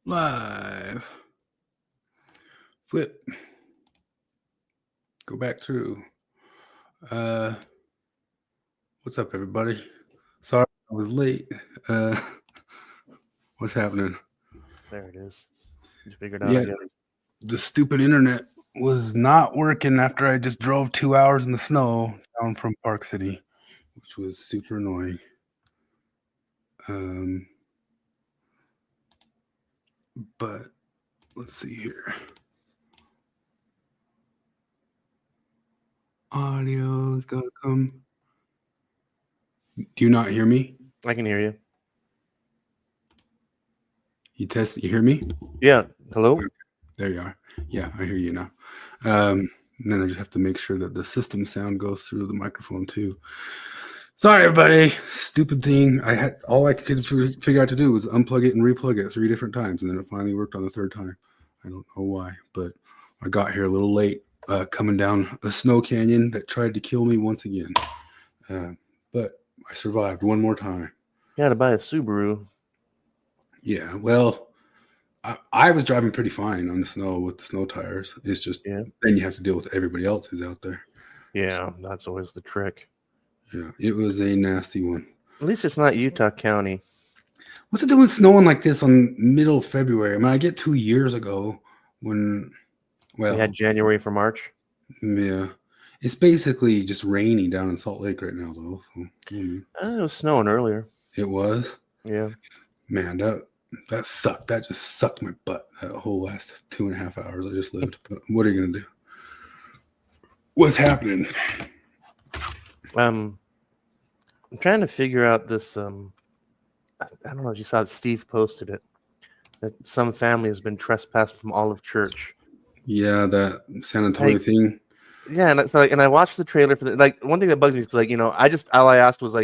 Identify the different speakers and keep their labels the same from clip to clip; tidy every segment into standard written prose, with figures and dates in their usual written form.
Speaker 1: Live. Flip. Go back through. What's up, everybody? Sorry I was late. What's happening?
Speaker 2: There it is. You figured out,
Speaker 1: Yeah,
Speaker 2: I guess.
Speaker 1: the stupid internet was not working after I just drove 2 hours in the snow down from Park City, which was super annoying. But let's see here. Audio's gotta come. Do you not hear me?
Speaker 2: I can hear you.
Speaker 1: You hear me?
Speaker 2: Yeah. Hello?
Speaker 1: There you are. Yeah, I hear you now. And then I just have to make sure that the system sound goes through the microphone too. Sorry, everybody. Stupid thing. All I could figure out to do was unplug it and replug it 3 different times, and then it finally worked on the 3rd time. I don't know why, but I got here a little late, coming down a snow canyon that tried to kill me once again. But I survived one more time.
Speaker 2: You had to buy a Subaru.
Speaker 1: Yeah, well, I was driving pretty fine on the snow with the snow tires. It's just then you have to deal with everybody else who's out there.
Speaker 2: Yeah, that's always the trick.
Speaker 1: Yeah, it was a nasty one.
Speaker 2: At least it's not Utah County.
Speaker 1: What's it doing snowing like this on middle of February? I mean, I get 2 years ago when,
Speaker 2: We had January for March.
Speaker 1: Yeah. It's basically just rainy down in Salt Lake right now, though. So,
Speaker 2: It was snowing earlier.
Speaker 1: It was?
Speaker 2: Yeah.
Speaker 1: Man, that sucked. That just sucked my butt. That whole last 2.5 hours I just lived. But what are you gonna do? What's happening?
Speaker 2: I'm trying to figure out this. I don't know if you saw it. Steve posted it. That some family has been trespassed from Olive Church.
Speaker 1: Yeah, that San Antonio thing.
Speaker 2: Yeah, and I watched the trailer for one thing that bugs me is all I asked was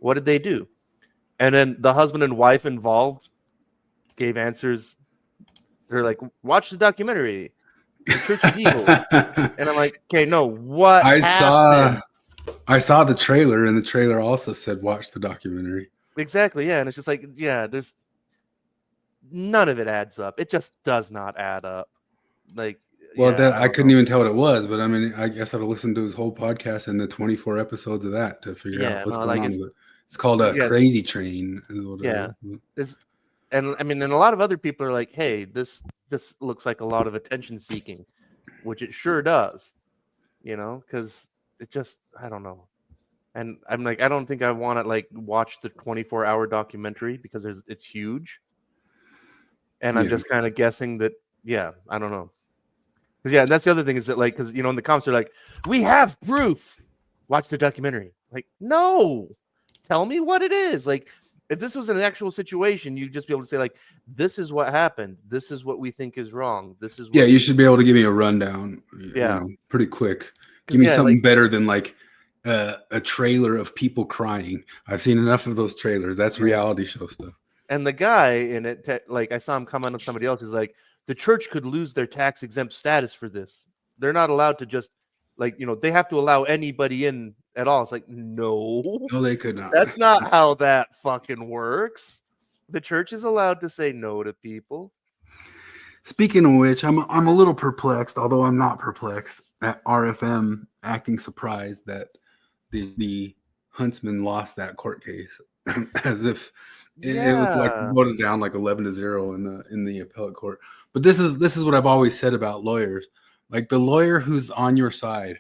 Speaker 2: what did they do? And then the husband and wife involved gave answers. They're like, watch the documentary. The church is evil. And I'm like, okay, no, what happened?
Speaker 1: I saw the trailer, and the trailer also said, watch the documentary.
Speaker 2: Exactly, yeah. And it's just there's none of it adds up. It just does not add up. I
Speaker 1: couldn't even tell what it was, but I mean, I guess I'd listened to his whole podcast and the 24 episodes of that to figure out what's going on with it. It's called a Crazy Train. Is what it is.
Speaker 2: And I mean, and a lot of other people are like, hey, this looks like a lot of attention seeking, which it sure does, because it just, I don't know. And I'm like, I don't think I want to watch the 24-hour documentary because it's huge. And I'm just kind of guessing that, I don't know. Because and that's the other thing is that because in the comments they're like, we have proof. Watch the documentary. Like, no, tell me what it is. If this was an actual situation, you'd just be able to say this is what happened. This is what we think is wrong. This is
Speaker 1: you should be able to give me a rundown. Pretty quick. Give me something better than a trailer of people crying. I've seen enough of those trailers. That's reality show stuff.
Speaker 2: And the guy in it, I saw him comment on somebody else. He's like, the church could lose their tax exempt status for this. They're not allowed to just they have to allow anybody in at all. It's like, no,
Speaker 1: they could not.
Speaker 2: That's not how that fucking works. The church is allowed to say no to people.
Speaker 1: Speaking of which, I'm a little perplexed, although I'm not perplexed at RFM acting surprised that the Huntsman lost that court case, as if it was voted down 11-0 in the appellate court. But this is what I've always said about lawyers. The lawyer who's on your side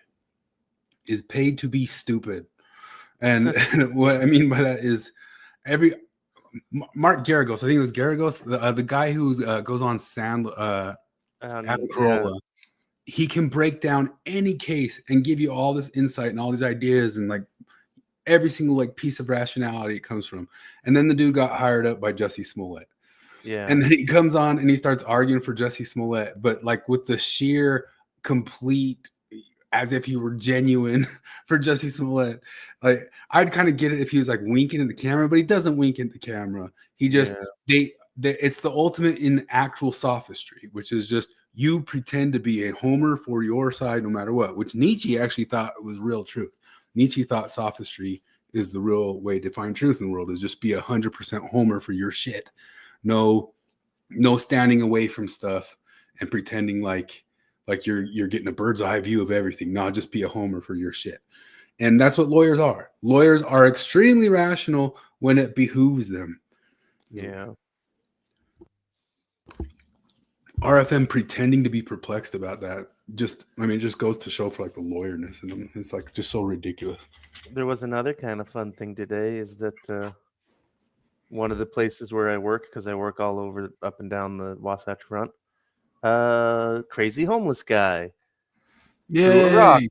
Speaker 1: is paid to be stupid. And what I mean by that is Mark Garagos, I think it was Garagos, the guy who goes on Adam Carolla. He can break down any case and give you all this insight and all these ideas and every single piece of rationality it comes from. And then the dude got hired up by Jussie Smollett.
Speaker 2: Yeah.
Speaker 1: And then he comes on and he starts arguing for Jussie Smollett, but with the sheer complete, as if he were genuine for Jussie Smollett. I'd kind of get it if he was winking at the camera, but he doesn't wink at the camera. He just it's the ultimate in actual sophistry, which is just you pretend to be a homer for your side no matter what, which Nietzsche actually thought was real truth. Nietzsche thought sophistry is the real way to find truth in the world, is just be 100% homer for your shit. No no standing away from stuff and pretending like you're getting a bird's eye view of everything. No, just be a homer for your shit. And that's what lawyers are. Lawyers are extremely rational when it behooves them.
Speaker 2: Yeah.
Speaker 1: RFM pretending to be perplexed about that just goes to show for like the lawyerness in them. It's like just so ridiculous.
Speaker 2: There was another kind of fun thing today is that one of the places where I work, because I work all over up and down the Wasatch Front, crazy homeless guy threw a rock.
Speaker 1: Yay!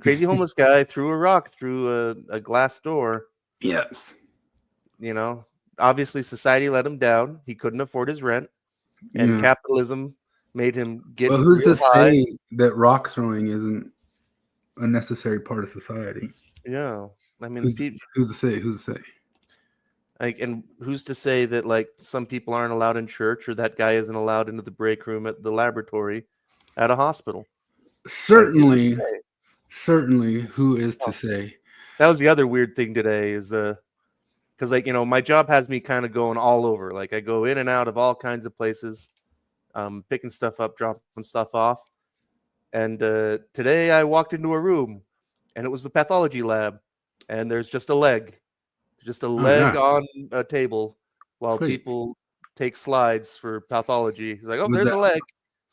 Speaker 2: Crazy homeless guy threw a rock through a glass door.
Speaker 1: Yes.
Speaker 2: You know, obviously society let him down. He couldn't afford his rent, and
Speaker 1: Yeah.
Speaker 2: capitalism made him get.
Speaker 1: Well, who's
Speaker 2: real
Speaker 1: to
Speaker 2: high.
Speaker 1: say that rock throwing isn't a necessary part of society?
Speaker 2: Yeah, I mean,
Speaker 1: Who's to say? Who's to say?
Speaker 2: Like, and who's to say that like some people aren't allowed in church, or that guy isn't allowed into the break room at the laboratory at a hospital?
Speaker 1: Certainly, certainly. Who is to say?
Speaker 2: That was the other weird thing today is because like, you know, my job has me kind of going all over. Like I go in and out of all kinds of places, picking stuff up, dropping stuff off. And today I walked into a room, and it was the pathology lab, and there's just a leg on a table while people take slides for pathology. He's like, oh, there's a leg.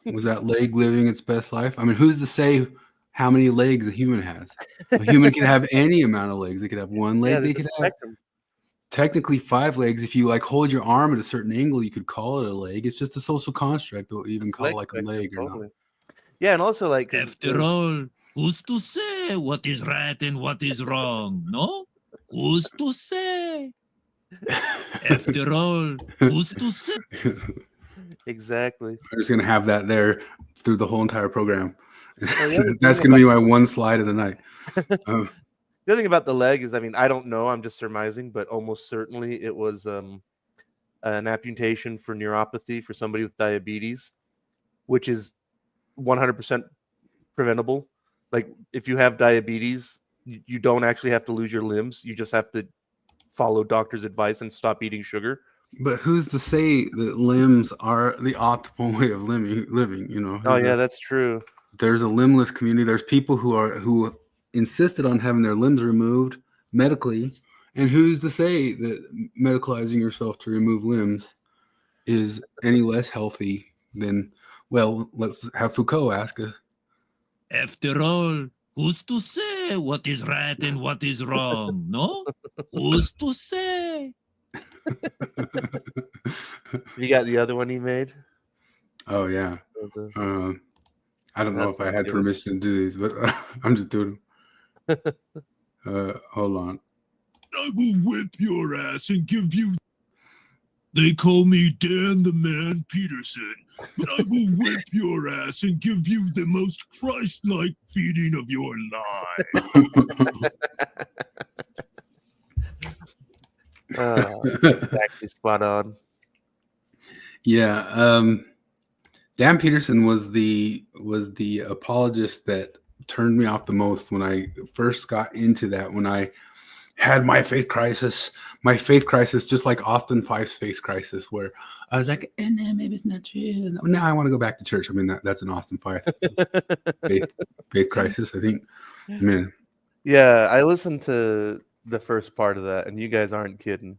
Speaker 1: Was that leg living its best life? I mean, who's to say how many legs a human has? A human can have any amount of legs. They could have one leg. They could have technically 5 legs. If you like hold your arm at a certain angle, you could call it a leg. It's just a social construct that we even call like a leg or not.
Speaker 2: Yeah, and also like
Speaker 3: after all, who's to say what is right and what is wrong? No? Who's to say? After all, who's to say?
Speaker 2: Exactly.
Speaker 1: I'm just gonna have that there through the whole entire program. That's gonna be my one slide of the night.
Speaker 2: The other thing about the leg is, I mean, I don't know. I'm just surmising, but almost certainly it was an amputation for neuropathy for somebody with diabetes, which is 100% preventable. Like if you have diabetes, you don't actually have to lose your limbs. You just have to follow doctor's advice and stop eating sugar.
Speaker 1: But who's to say that limbs are the optimal way of living? You know.
Speaker 2: Oh yeah, that's true.
Speaker 1: There's a limbless community. There's people who insisted on having their limbs removed medically, and who's to say that medicalizing yourself to remove limbs is any less healthy than? Well, let's have Foucault ask us.
Speaker 3: After all, who's to say what is right and what is wrong? No? Who's to say?
Speaker 2: You got the other one he made?
Speaker 1: Oh, yeah. I don't know if I had permission to do these, but I'm just doing them. Hold on.
Speaker 3: I will whip your ass and give you... They call me Dan the Man Peterson, but I will whip your ass and give you the most Christ-like beating of your life.
Speaker 2: Exactly spot on.
Speaker 1: Yeah, Dan Peterson was the apologist that turned me off the most when I first got into that. When I had my faith crisis, just like Austin Fife's faith crisis, where I was like, no, maybe it's not true. Now I want to go back to church. I mean, that's an Austin Fife faith crisis, I think. Man.
Speaker 2: Yeah, I listened to the first part of that, and you guys aren't kidding.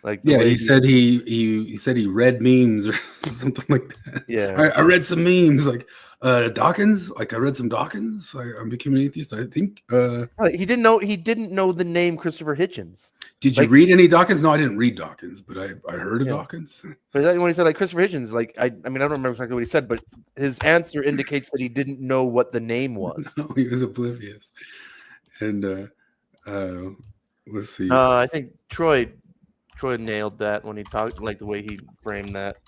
Speaker 2: Like,
Speaker 1: yeah, he said he read memes or something like that.
Speaker 2: Yeah,
Speaker 1: I read some memes like Dawkins. Like I read some Dawkins. I became an atheist. I think
Speaker 2: he didn't know the name Christopher Hitchens.
Speaker 1: Did you read any Dawkins? No, I didn't read Dawkins, but I heard of Dawkins.
Speaker 2: But when he said like Christopher Hitchens, like I mean I don't remember exactly what he said, but his answer indicates that he didn't know what the name was.
Speaker 1: No, he was oblivious. And let's see.
Speaker 2: I think Troy nailed that when he talked, like the way he framed that.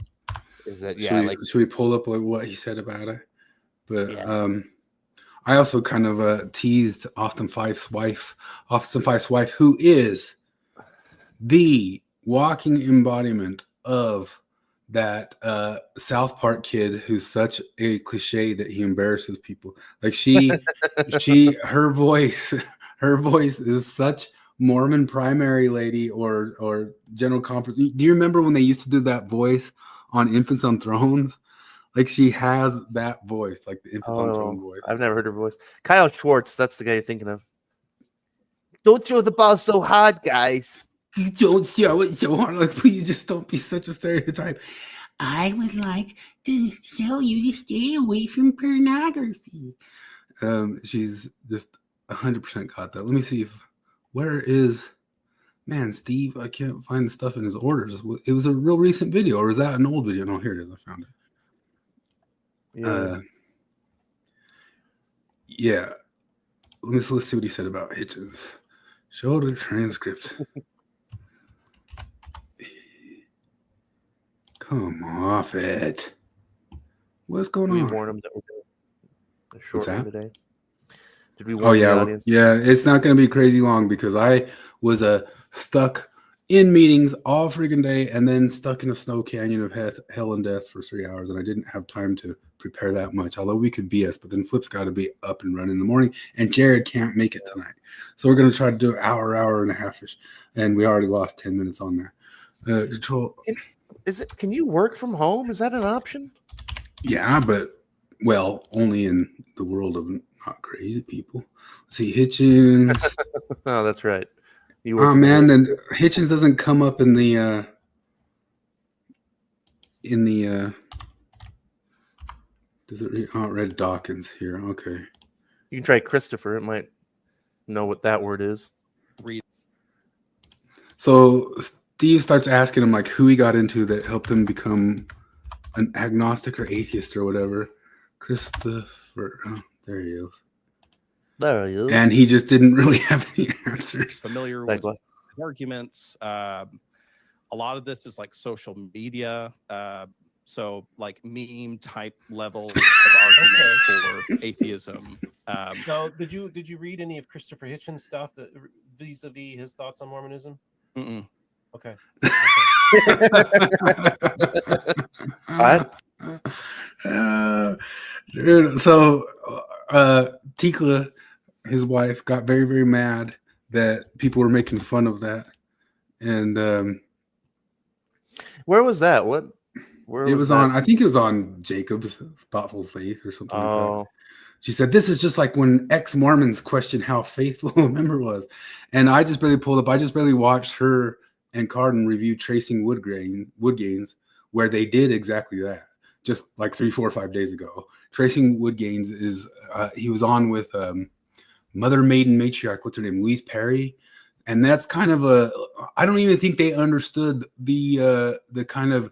Speaker 2: Is that should
Speaker 1: we pull up like what he said about it? But I also kind of teased Austin Fife's wife, who is the walking embodiment of that South Park kid who's such a cliche that he embarrasses people. Like her voice is such Mormon primary lady or general conference. Do you remember when they used to do that voice on Infants on Thrones. Like she has that voice, like the Infants on Throne voice.
Speaker 2: I've never heard her voice. Kyle Schwartz, that's the guy you're thinking of. Don't throw the ball so hard, guys.
Speaker 1: Don't throw it so hard. Like, please just don't be such a stereotype. I would like to tell you to stay away from pornography. She's just 100% got that. Let me see where is Steve? I can't find the stuff in his orders. It was a real recent video, or is that an old video? No, here it is. I found it. Yeah. Let's see what he said about Hitchens. Show the transcript. Come off it. What's going on?
Speaker 2: Did we warn him that we're doing a short one today? Did we warn the audience?
Speaker 1: Yeah, it's not going to be crazy long because I was stuck in meetings all freaking day and then stuck in a snow canyon of hell and death for 3 hours, and I didn't have time to prepare that much, although we could BS, but then Flip's got to be up and running in the morning, and Jared can't make it tonight. So we're going to try to do an hour and a half-ish, and we already lost 10 minutes on there. Control.
Speaker 2: Can you work from home? Is that an option?
Speaker 1: Yeah, but, well, only in the world of not crazy people. Let's see, Hitchens.
Speaker 2: Oh, that's right.
Speaker 1: Oh, man, then Hitchens doesn't come up in the does it read? Oh, it read Dawkins here. Okay.
Speaker 2: You can try Christopher. It might know what that word is.
Speaker 1: So Steve starts asking him like who he got into that helped him become an agnostic or atheist or whatever. Christopher. Oh, there he is.
Speaker 2: There he is.
Speaker 1: And he just didn't really have any answers.
Speaker 4: Familiar with arguments. A lot of this is like social media. So like meme type level of arguments for atheism.
Speaker 5: So did you read any of Christopher Hitchens' stuff vis-a-vis his thoughts on Mormonism?
Speaker 4: Mm-mm.
Speaker 5: Okay.
Speaker 2: What?
Speaker 1: Dude, so Tikla, his wife, got very, very mad that people were making fun of that. And
Speaker 2: where was that? It
Speaker 1: was on, I think it was on Jacob's Thoughtful Faith or something like that. She said, this is just like when ex-Mormons questioned how faithful a member was. And I just barely pulled up. I just barely watched her and Cardin review Tracing Woodgains, where they did exactly that, just like 3, 4, 5 days ago. Tracing Woodgains is, he was on with Mother Maiden Matriarch, what's her name, Louise Perry. And that's kind of I don't even think they understood the kind of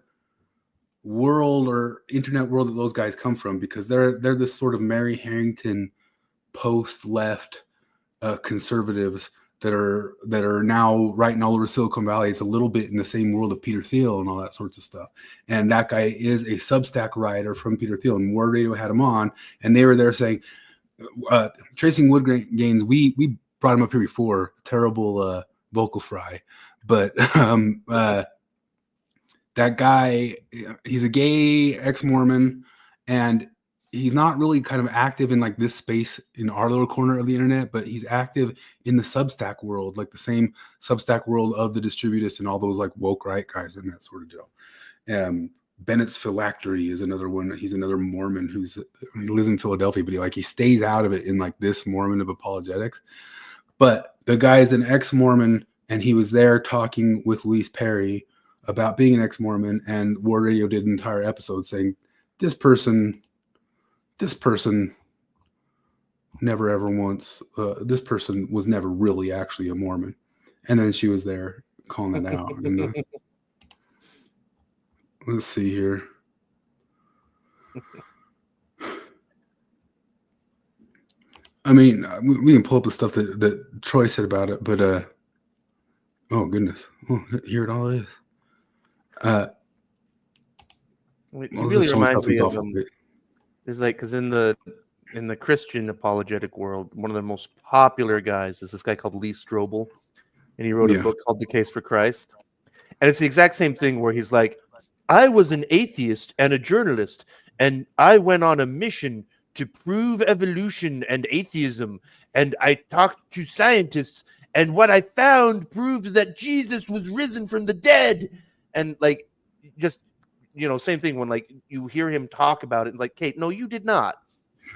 Speaker 1: world or internet world that those guys come from, because they're this sort of Mary Harrington post-left conservatives that are now writing all over Silicon Valley. It's a little bit in the same world of Peter Thiel and all that sorts of stuff. And that guy is a Substack writer from Peter Thiel, and War Radio had him on, and they were there saying, Tracing Woodgains, we brought him up here before, terrible vocal fry, but that guy, he's a gay ex-Mormon, and he's not really kind of active in like this space in our little corner of the internet, but he's active in the Substack world, like the same Substack world of the Distributists and all those like woke right guys and that sort of deal. Bennett's Phylactery is another one. He's another Mormon he lives in Philadelphia, but he stays out of it in like this Mormon of apologetics. But the guy is an ex-Mormon, and he was there talking with Louise Perry about being an ex-Mormon, and War Radio did an entire episode saying this person never ever once, this person was never really actually a Mormon. And then she was there calling that out. And, let's see here. I mean, we can pull up the stuff that Troy said about it, but oh goodness, here it all is.
Speaker 2: It really reminds me of there's like, because in the Christian apologetic world, one of the most popular guys is this guy called Lee Strobel, and he wrote a book called The Case for Christ, and it's the exact same thing where he's like, I was an atheist and a journalist, and I went on a mission to prove evolution and atheism, and I talked to scientists, and what I found proved that Jesus was risen from the dead. And like, just same thing when like you hear him talk about it, like, Kate, no, you did not.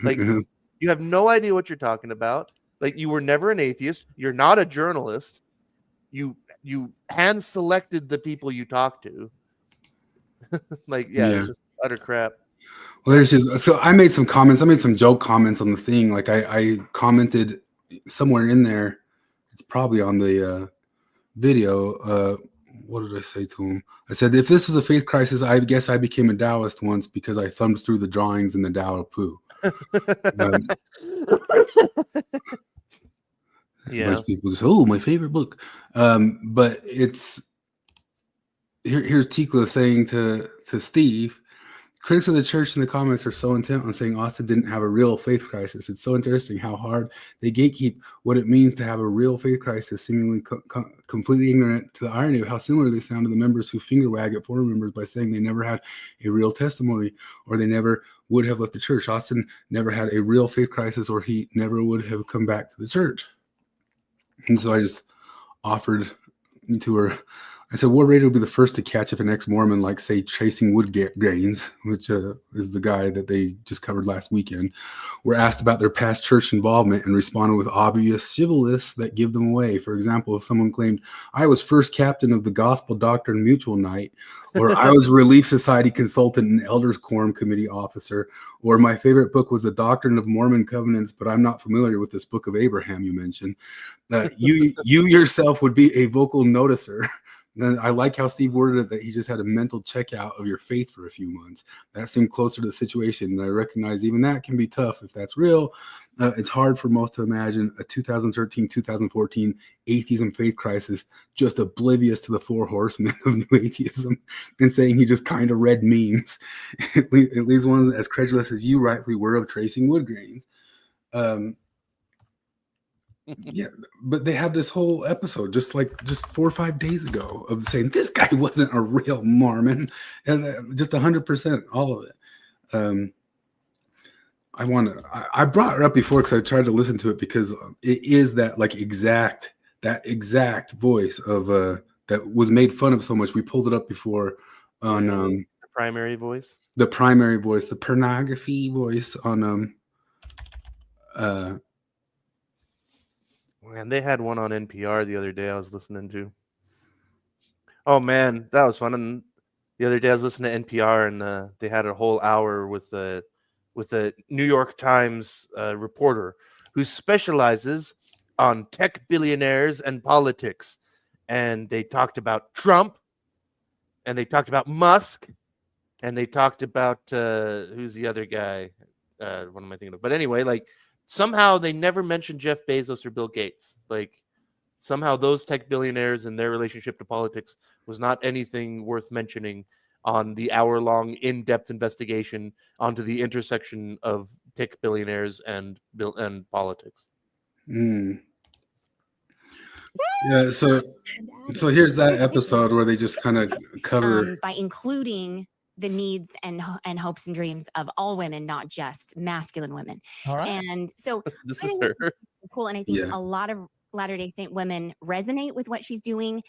Speaker 2: Like, you have no idea what you're talking about. Like, you were never an atheist. You're not a journalist. You hand selected the people you talk to. Like, yeah, it's just utter crap.
Speaker 1: Well, there's just, so I made some comments. I made some joke comments on the thing. Like I commented somewhere in there. It's probably on the video. What did I say to him? I said, if this was a faith crisis, I guess I became a Taoist once because I thumbed through the drawings in the Tao of Pooh.
Speaker 2: Yeah.
Speaker 1: A bunch of people just, oh, my favorite book. But it's here's Tikla saying to Steve, critics of the church in the comments are so intent on saying Austin didn't have a real faith crisis. It's so interesting how hard they gatekeep what it means to have a real faith crisis, seemingly completely ignorant to the irony of how similar they sound to the members who finger wag at former members by saying they never had a real testimony or they never would have left the church. Austin never had a real faith crisis or he never would have come back to the church. And so I just offered to her, I said, what radio would be the first to catch if an ex-Mormon, like, say, Chasing Wood Grains, which is the guy that they just covered last weekend, were asked about their past church involvement and responded with obvious shibboleths that give them away. For example, if someone claimed, I was first captain of the Gospel Doctrine Mutual Night, or I was Relief Society consultant and Elders Quorum Committee officer, or my favorite book was The Doctrine of Mormon Covenants, but I'm not familiar with this book of Abraham you mentioned, you yourself would be a vocal noticer. Then I like how Steve worded it that he just had a mental checkout of your faith for a few months. That seemed closer to the situation. And I recognize even that can be tough if that's real. It's hard for most to imagine a 2013-2014 atheism faith crisis just oblivious to the four horsemen of new atheism and saying he just kind of read memes. At least ones as credulous as you rightly were of tracing wood grains. Yeah, but they had this whole episode just 4 or 5 days ago of saying this guy wasn't a real Mormon, and just 100%, all of it. I brought her up before because I tried to listen to it because it is that exact voice of that was made fun of so much. We pulled it up before on
Speaker 2: the primary voice,
Speaker 1: the pornography voice on
Speaker 2: Man, they had one on NPR the other day I was listening to. Oh, man, that was fun. And the other day I was listening to NPR, and they had a whole hour with the New York Times reporter who specializes on tech billionaires and politics. And they talked about Trump, and they talked about Musk, and they talked about who's the other guy? What am I thinking of? But anyway, like, somehow they never mentioned Jeff Bezos or Bill Gates. Like, somehow those tech billionaires and their relationship to politics was not anything worth mentioning on the hour-long in-depth investigation onto the intersection of tech billionaires and politics.
Speaker 1: Yeah, so here's that episode where they just kind of cover
Speaker 6: by including the needs and hopes and dreams of all women, not just masculine women.
Speaker 7: All right.
Speaker 6: And so
Speaker 2: This
Speaker 6: I
Speaker 2: is
Speaker 6: think
Speaker 2: her.
Speaker 6: it's cool. And I think a lot of Latter-day Saint women resonate with what she's doing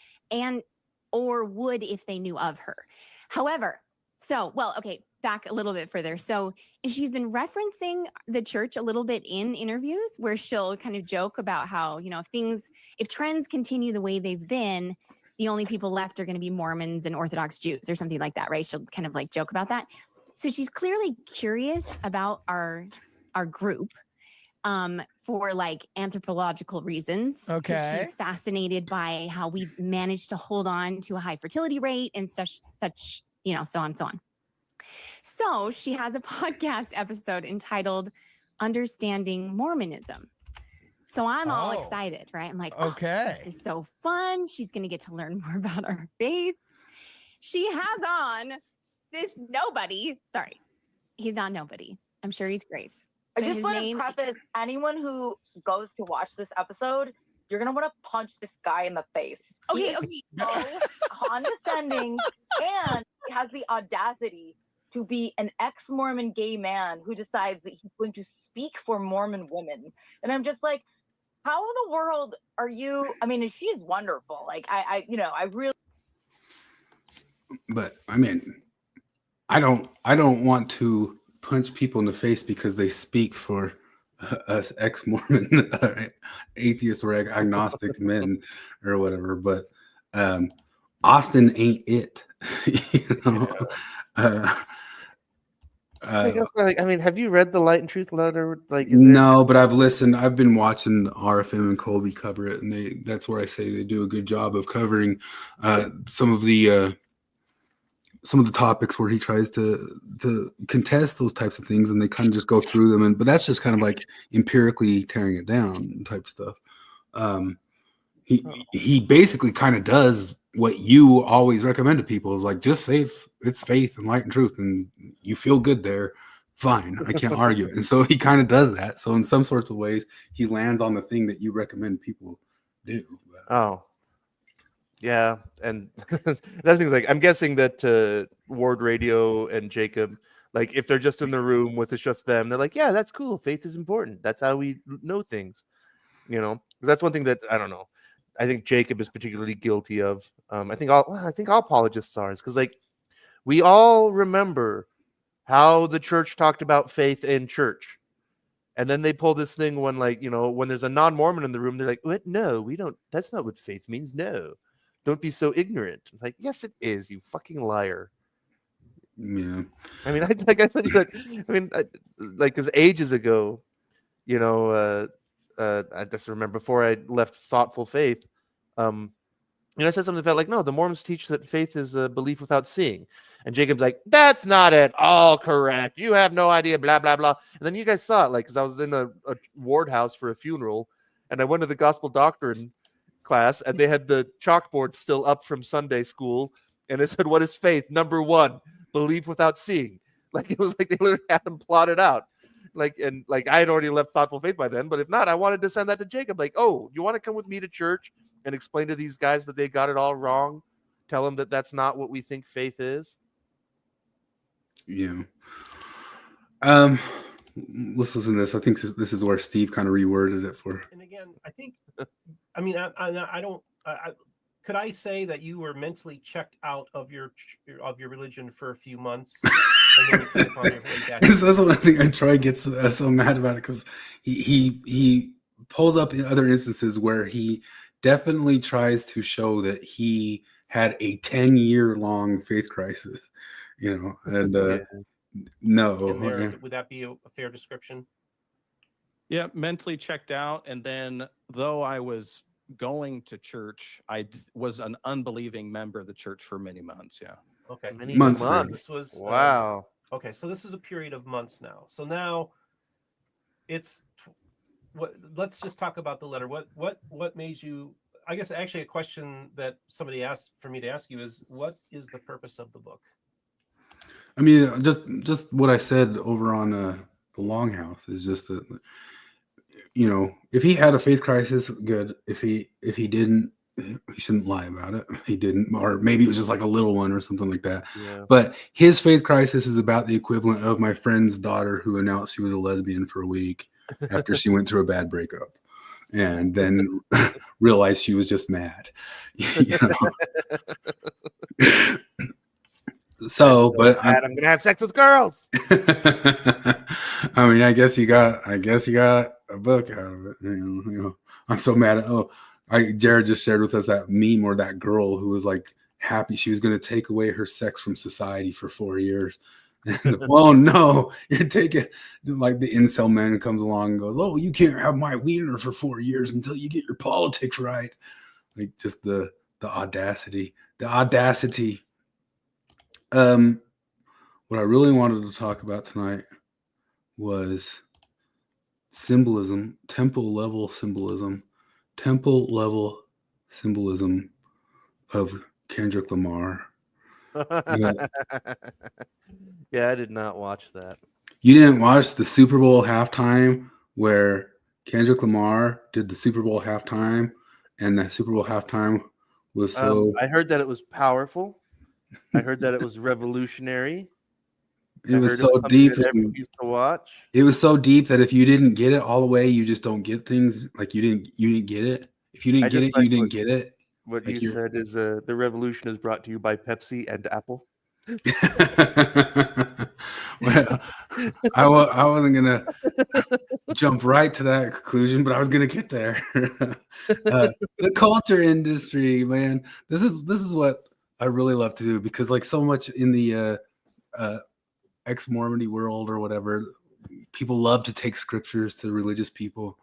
Speaker 6: or would if they knew of her. However, back a little bit further. So she's been referencing the church a little bit in interviews where she'll kind of joke about how, if trends continue the way they've been, the only people left are going to be Mormons and Orthodox Jews or something like that, right? She'll kind of like joke about that. So she's clearly curious about our group for like anthropological reasons.
Speaker 7: Okay.
Speaker 6: She's fascinated by how we've managed to hold on to a high fertility rate and such, so on and so on. So she has a podcast episode entitled Understanding Mormonism. So I'm all excited, right? I'm like,
Speaker 7: okay,
Speaker 6: this is so fun. She's going to get to learn more about our faith. She has on this nobody. Sorry, he's not nobody. I'm sure he's great.
Speaker 8: I just want to preface anyone who goes to watch this episode, you're going to want to punch this guy in the face.
Speaker 6: Okay.
Speaker 8: So condescending, and he has the audacity to be an ex-Mormon gay man who decides that he's going to speak for Mormon women. And I'm just like, how in the world are you? I mean, she is wonderful. Like, I really.
Speaker 1: But I mean, I don't want to punch people in the face because they speak for us ex-Mormon atheist or agnostic men or whatever, but Austin ain't it. You know?
Speaker 2: I mean, have you read the Light and Truth letter? Like,
Speaker 1: no, but I've listened. I've been watching RFM and Colby cover it, and that's where I say they do a good job of covering some of the topics where he tries to contest those types of things, and they kind of just go through them. But that's just kind of like empirically tearing it down type stuff. He basically kind of does what you always recommend to people, is like, just say it's faith and light and truth, and you feel good there. Fine, I can't argue it. And so he kind of does that. So in some sorts of ways, he lands on the thing that you recommend people do.
Speaker 2: Oh, yeah, and that's thing. Like, I'm guessing that Ward Radio and Jacob, like, if they're just in the room with it's just them, they're like, yeah, that's cool. Faith is important. That's how we know things. You know, that's one thing that I don't know. I think Jacob is particularly guilty of. I think all apologists are, because like we all remember how the church talked about faith in church, and then they pull this thing when, like, you know, when there's a non-Mormon in the room, they're like, "What? No, we don't. That's not what faith means. No, don't be so ignorant." It's like, yes, it is. You fucking liar.
Speaker 1: Yeah.
Speaker 2: I mean, because ages ago, you know. I just remember before I left Thoughtful Faith, I said something about like, no, the Mormons teach that faith is a belief without seeing. And Jacob's like, that's not at all correct. You have no idea, blah, blah, blah. And then you guys saw it, like, because I was in a ward house for a funeral, and I went to the gospel doctrine class, and they had the chalkboard still up from Sunday school, and it said, what is faith? Number 1, belief without seeing. Like, it was like they literally had them plotted out. Like, and like I had already left Thoughtful Faith by then, but if not, I wanted to send that to Jacob. Like, oh, you want to come with me to church and explain to these guys that they got it all wrong? Tell them that that's not what we think faith is.
Speaker 1: Yeah. Let's listen to this. I think this is where Steve kind of reworded it for.
Speaker 5: And again, I think, I mean, I don't. Could I say that you were mentally checked out of your religion for a few months? And then you kind of found your way back.
Speaker 1: That's what I think. And Troy gets so mad about it because he pulls up in other instances where he definitely tries to show that he had a 10-year-long faith crisis, you know, and no.
Speaker 5: Would that be a fair description?
Speaker 4: Yeah, mentally checked out, and then though I was going to church, I was an unbelieving member of the church for many months. Yeah.
Speaker 5: Okay.
Speaker 2: Many
Speaker 1: months.
Speaker 5: This was
Speaker 2: wow.
Speaker 5: Okay, so this is a period of months now. So now it's what? Let's just talk about the letter. What made you? I guess actually a question that somebody asked for me to ask you is, what is the purpose of the book?
Speaker 1: I mean, just what I said over on the Longhouse is just that, you know, if he had a faith crisis, good. If he didn't, he shouldn't lie about it. He didn't, or maybe it was just like a little one or something like that.
Speaker 2: Yeah.
Speaker 1: But his faith crisis is about the equivalent of my friend's daughter who announced she was a lesbian for a week after she went through a bad breakup, and then realized she was just mad. You know? So, but
Speaker 2: I'm gonna have sex with girls.
Speaker 1: I mean, I guess you got a book out of it. You know, I'm so mad at Jared just shared with us that meme or that girl who was like happy she was going to take away her sex from society for 4 years. And, oh no, you're taking, like, the incel man comes along and goes, oh, you can't have my wiener for 4 years until you get your politics right. Like, just the audacity. What I really wanted to talk about tonight was symbolism, temple level symbolism of Kendrick Lamar.
Speaker 2: Yeah, I did not watch that.
Speaker 1: You didn't watch the Super Bowl halftime where Kendrick Lamar did the Super Bowl halftime, and the Super Bowl halftime was so.
Speaker 2: I heard that it was powerful. I heard that it was revolutionary.
Speaker 1: It was so deep.
Speaker 2: Used to watch.
Speaker 1: It was so deep that if you didn't get it all the way, you just don't get things. Like you didn't get it. If you didn't get it, you didn't get it.
Speaker 2: What
Speaker 1: like
Speaker 2: you said is the revolution is brought to you by Pepsi and Apple.
Speaker 1: Well, I wasn't gonna jump right to that conclusion, but I was gonna get there. The culture industry, man. This is what I really love to do, because like so much in the ex-Mormony world or whatever, people love to take scriptures to religious people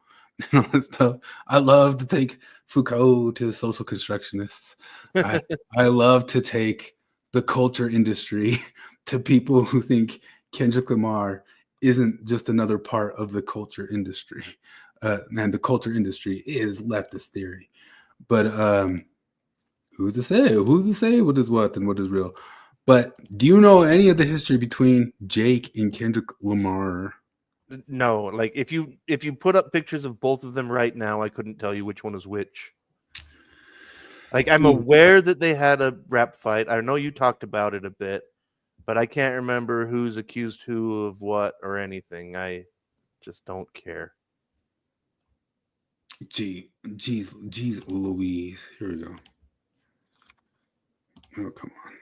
Speaker 1: and all that stuff. I love to take Foucault to the social constructionists. I love to take the culture industry to people who think Kendrick Lamar isn't just another part of the culture industry. And the culture industry is leftist theory. But who's to say? Who's to say what is what and what is real? But do you know any of the history between Jake and Kendrick Lamar?
Speaker 2: No, like if you put up pictures of both of them right now, I couldn't tell you which one was which. Like I'm aware that they had a rap fight. I know you talked about it a bit, but I can't remember who's accused who of what or anything. I just don't care.
Speaker 1: Geez Louise. Here we go. Oh, come on.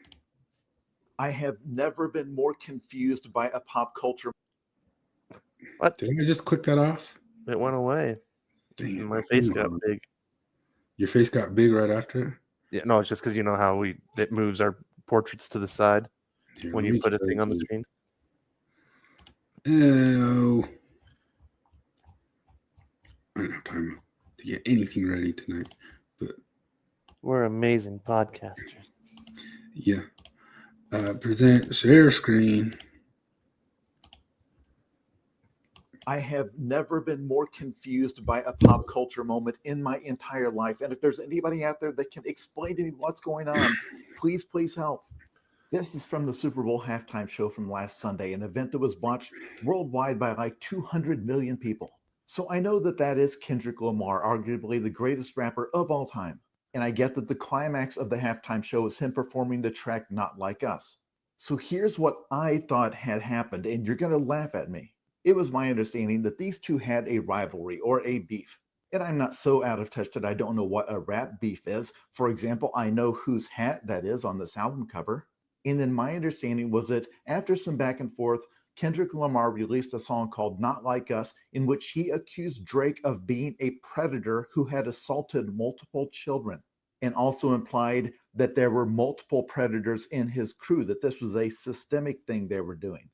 Speaker 7: I have never been more confused by a pop culture.
Speaker 2: What?
Speaker 1: Did I just click that off?
Speaker 2: It went away.
Speaker 1: Damn,
Speaker 2: My face got big.
Speaker 1: Your face got big right after it?
Speaker 2: Yeah, no, it's just because you know how it moves our portraits to the side
Speaker 1: Here,
Speaker 2: when
Speaker 1: let
Speaker 2: you
Speaker 1: me
Speaker 2: put a
Speaker 1: try
Speaker 2: thing on the
Speaker 1: to-
Speaker 2: screen.
Speaker 1: Oh. I don't have time to get anything ready tonight. But
Speaker 2: We're amazing podcasters.
Speaker 1: yeah. Present share screen.
Speaker 7: I have never been more confused by a pop culture moment in my entire life. And if there's anybody out there that can explain to me what's going on, please help. This is from the Super Bowl halftime show from last Sunday, an event that was watched worldwide by like 200 million people. So I know that is Kendrick Lamar, arguably the greatest rapper of all time. And I get that the climax of the halftime show is him performing the track Not Like Us. So here's what I thought had happened, and you're going to laugh at me. It was my understanding that these two had a rivalry or a beef. And I'm not so out of touch that I don't know what a rap beef is. For example, I know whose hat that is on this album cover. And then my understanding was that after some back and forth, Kendrick Lamar released a song called Not Like Us, in which he accused Drake of being a predator who had assaulted multiple children, and also implied that there were multiple predators in his crew, that this was a systemic thing they were doing.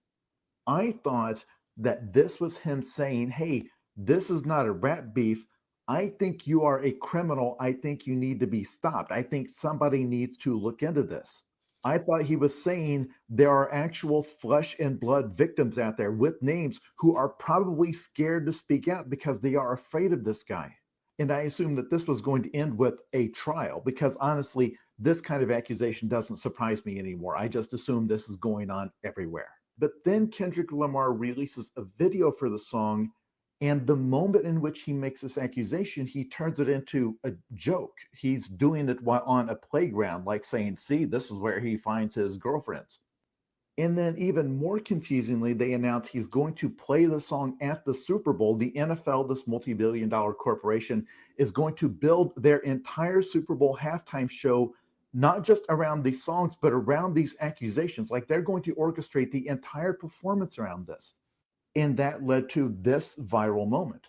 Speaker 7: I thought that this was him saying, hey, this is not a rap beef. I think you are a criminal. I think you need to be stopped. I think somebody needs to look into this. I thought he was saying there are actual flesh and blood victims out there with names who are probably scared to speak out because they are afraid of this guy. And I assumed that this was going to end with a trial, because honestly, this kind of accusation doesn't surprise me anymore. I just assume this is going on everywhere. But then Kendrick Lamar releases a video for the song, and the moment in which he makes this accusation, he turns it into a joke. He's doing it while on a playground, like saying, see, this is where he finds his girlfriends. And then even more confusingly, they announce he's going to play the song at the Super Bowl. The NFL, this multi-billion-dollar corporation, is going to build their entire Super Bowl halftime show not just around these songs, but around these accusations. Like they're going to orchestrate the entire performance around this. And that led to this viral moment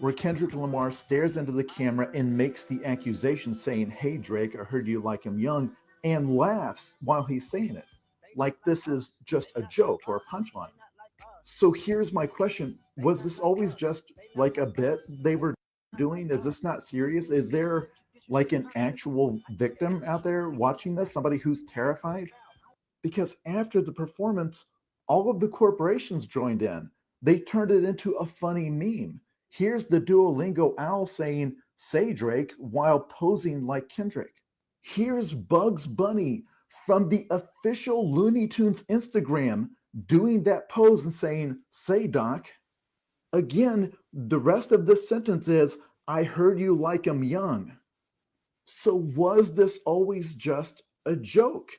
Speaker 7: where Kendrick Lamar stares into the camera and makes the accusation saying, hey, Drake, I heard you like him young, and laughs while he's saying it. Like this is just a joke or a punchline. So here's my question. Was this always just like a bit they were doing? Is this not serious? Is there like an actual victim out there watching this, somebody who's terrified? Because after the performance, all of the corporations joined in. They turned it into a funny meme. Here's the Duolingo owl saying, say Drake, while posing like Kendrick. Here's Bugs Bunny from the official Looney Tunes Instagram doing that pose and saying, say Doc. Again, the rest of this sentence is, I heard you like him young. So was this always just a joke?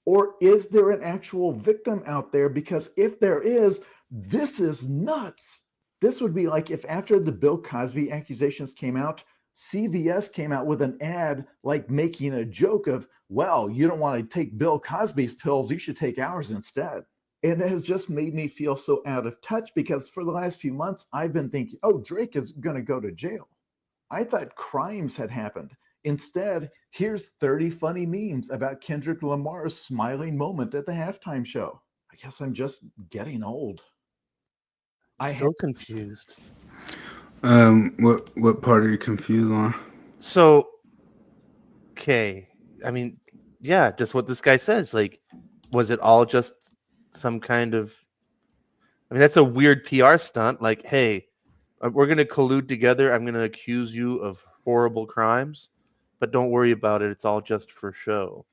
Speaker 7: Or is there an actual victim out there? Because if there is, this is nuts. This would be like if after the Bill Cosby accusations came out, CVS came out with an ad like making a joke of, well, you don't want to take Bill Cosby's pills, you should take ours instead. And it has just made me feel so out of touch because for the last few months, I've been thinking, oh, Drake is going to go to jail. I thought crimes had happened. Instead, here's 30 funny memes about Kendrick Lamar's smiling moment at the halftime show. I guess I'm just getting old.
Speaker 2: Still confused.
Speaker 1: What part are you confused on?
Speaker 2: So, okay. I mean, yeah, just what this guy says. Like, was it all just some kind of... I mean, that's a weird PR stunt. Like, hey, we're going to collude together. I'm going to accuse you of horrible crimes, but don't worry about it. It's all just for show.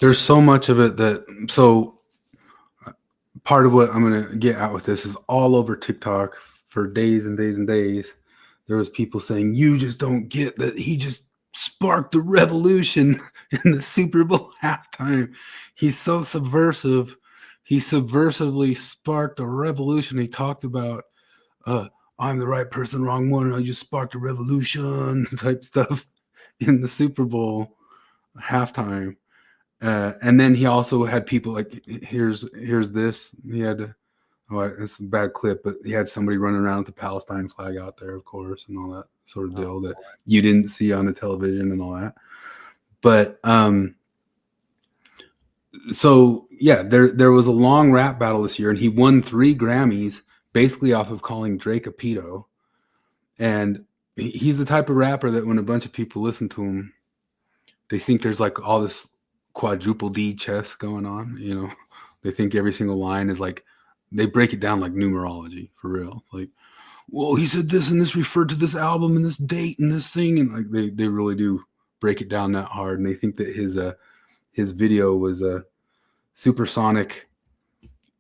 Speaker 1: There's so much of it that... So, part of what I'm going to get out with this is all over TikTok for days and days and days. There was people saying, you just don't get that he just sparked the revolution in the Super Bowl halftime. He's so subversive. He subversively sparked a revolution. He talked about, I'm the right person, wrong one. I just sparked a revolution type stuff in the Super Bowl halftime. And then he also had people like, here's this. He had, it's a bad clip, but he had somebody running around with the Palestine flag out there, of course, and all that sort of deal that you didn't see on the television and all that. But so yeah, there was a long rap battle this year, and he won 3 Grammys basically off of calling Drake a pedo. And he's the type of rapper that when a bunch of people listen to him, they think there's like all this quadruple D chess going on. You know, they think every single line is like, they break it down like numerology for real. Like, well, he said this and this referred to this album and this date and this thing, and like they really do break it down that hard. And they think that his video was a supersonic,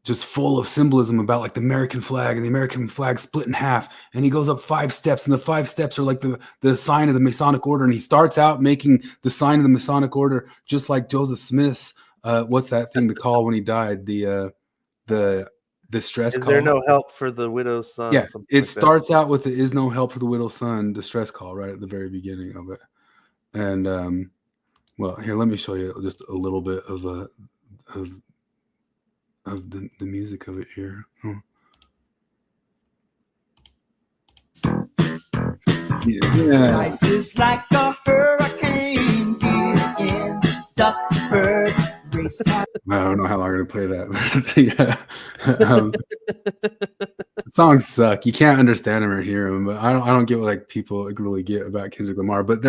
Speaker 1: just full of symbolism about like the American flag, and the American flag split in half, and he goes up 5 steps, and the 5 steps are like the sign of the Masonic order, and he starts out making the sign of the Masonic order just like Joseph Smith's what's that thing to call when he died, the distress
Speaker 2: Is
Speaker 1: call.
Speaker 2: there no help for the widow's son?
Speaker 1: Yeah, it
Speaker 2: like
Speaker 1: starts out with the is no help for the widow's son distress call right at the very beginning of it. And well, here, let me show you just a little bit of the music of it here. Yeah.
Speaker 9: Life is like a hurricane, get in, duck, bird, race.
Speaker 1: I don't know how long I'm going to play that. Yeah. Songs suck. You can't understand them or hear them, but I don't get what like people like really get about Kendrick Lamar. But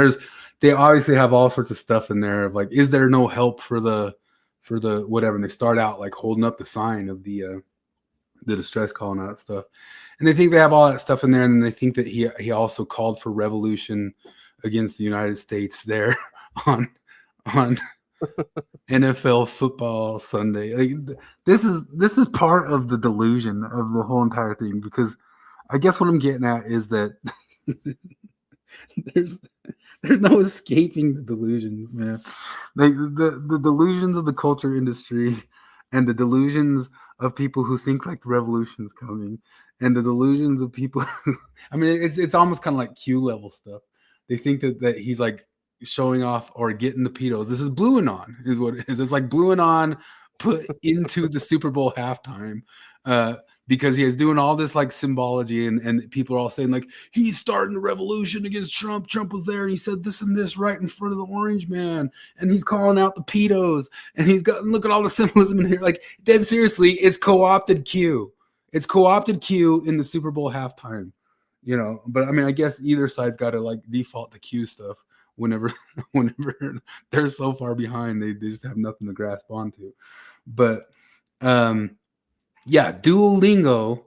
Speaker 1: they obviously have all sorts of stuff in there of like, is there no help for the whatever? And they start out like holding up the sign of the distress call and all that stuff. And they think they have all that stuff in there, and then they think that he also called for revolution against the United States there on NFL football Sunday. Like, this is part of the delusion of the whole entire thing, because I guess what I'm getting at is that there's no escaping the delusions, man. Like the delusions of the culture industry, and the delusions of people who think like the revolution is coming, and the delusions of people I mean, it's almost kind of like Q level stuff. They think that he's like showing off or getting the pedos. This is Blue Anon is what it is. It's like Blue Anon put into the Super Bowl halftime, because he is doing all this like symbology, and people are all saying like, he's starting a revolution against Trump. Trump was there and he said this and this right in front of the orange man, and he's calling out the pedos, and he's got, look at all the symbolism in here. Like, dead seriously, it's co-opted Q. It's co-opted Q in the Super Bowl halftime, you know. But I mean, I guess either side's got to like default to Q stuff whenever they're so far behind, they just have nothing to grasp onto. But yeah, Duolingo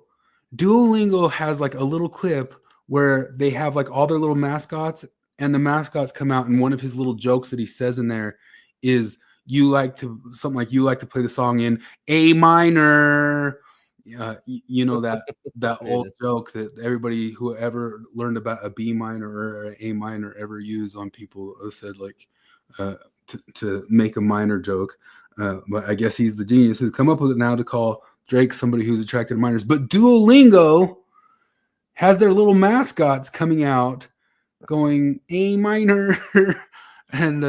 Speaker 1: has like a little clip where they have like all their little mascots, and the mascots come out, and one of his little jokes that he says in there is you like to play the song in A minor. You know that old joke that everybody who ever learned about a B minor or an A minor ever used on people said like to make a minor joke. But I guess he's the genius who's come up with it now to call Drake somebody who's attracted to minors. But Duolingo has their little mascots coming out going A minor, and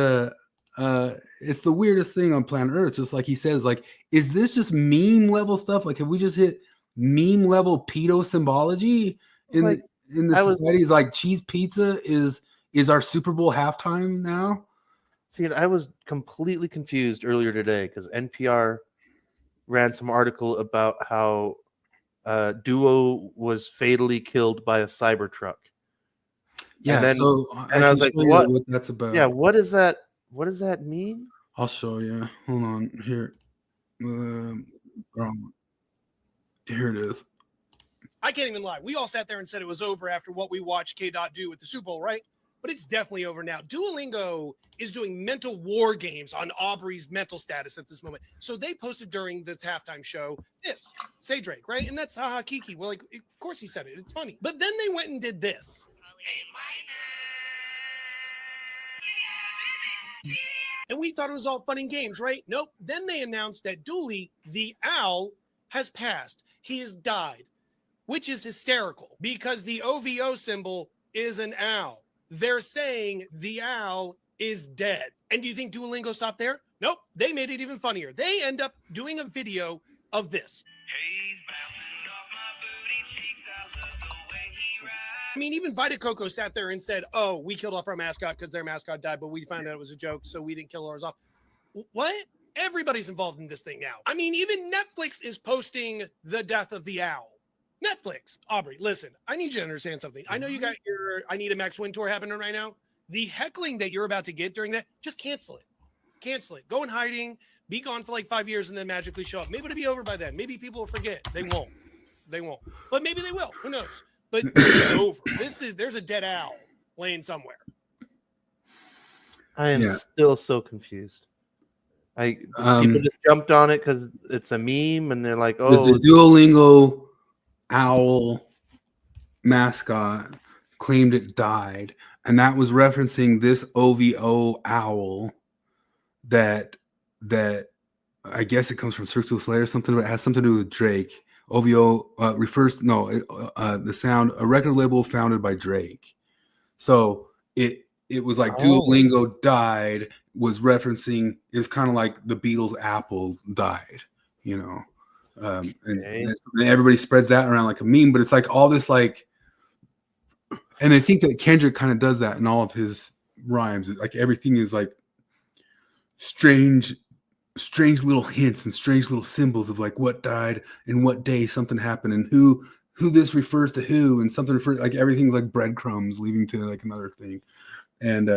Speaker 1: it's the weirdest thing on planet Earth. Just like he says, like, is this just meme level stuff? Like, have we just hit meme level pedo symbology in
Speaker 2: Like,
Speaker 1: in the
Speaker 2: I was-
Speaker 1: society? Is like cheese pizza is our Super Bowl halftime now?
Speaker 2: See, I was completely confused earlier today because NPR ran some article about how Duo was fatally killed by a Cybertruck.
Speaker 1: Yeah,
Speaker 2: then-
Speaker 1: so
Speaker 2: and I was like,
Speaker 1: show you
Speaker 2: what?
Speaker 1: that's about.
Speaker 2: Yeah, what is that? What does that mean?
Speaker 1: I'll show you. Hold on here. Here it is.
Speaker 10: I can't even lie. We all sat there and said it was over after what we watched K. Dot do with the Super Bowl, right? But it's definitely over now. Duolingo is doing mental war games on Aubrey's mental status at this moment. So they posted during this halftime show this, say Drake, right? And that's haha Kiki. Well, like, of course he said it. It's funny. But then they went and did this. And we thought it was all fun and games, right? Nope. Then they announced that Dooley, the owl, has passed. He has died, which is hysterical because the OVO symbol is an owl. They're saying the owl is dead. And do you think Duolingo stopped there? Nope. They made it even funnier. They end up doing a video of this. I mean, even Vita Coco sat there and said, oh, we killed off our mascot because their mascot died, but we found out it was a joke, so we didn't kill ours off. What? Everybody's involved in this thing now. I mean, even Netflix is posting the death of the owl. Netflix. Aubrey, listen, I need you to understand something. I know you got your I Need a Max Win tour happening right now. The heckling that you're about to get during that, just cancel it. Cancel it. Go in hiding, be gone for like 5 years, and then magically show up. Maybe it'll be over by then. Maybe people will forget. They won't. They won't. But maybe they will. Who knows? But it's over. There's a dead owl laying somewhere.
Speaker 2: I am
Speaker 1: Yeah.
Speaker 2: still so confused. People just jumped on it because it's a meme, and they're like, "Oh,
Speaker 1: the Duolingo owl mascot claimed it died, and that was referencing this OVO owl that I guess it comes from Cirque du Soleil or something, but it has something to do with Drake. OVO the sound, a record label founded by Drake. So it was like Duolingo died was referencing, is kind of like the Beatles Apple died, you know. And everybody spreads that around like a meme, but it's like all this like, and I think that Kendrick kind of does that in all of his rhymes. Like everything is like strange little hints and strange little symbols of like what died and what day something happened and who this refers to who, and something refers, like everything's like breadcrumbs leading to like another thing. And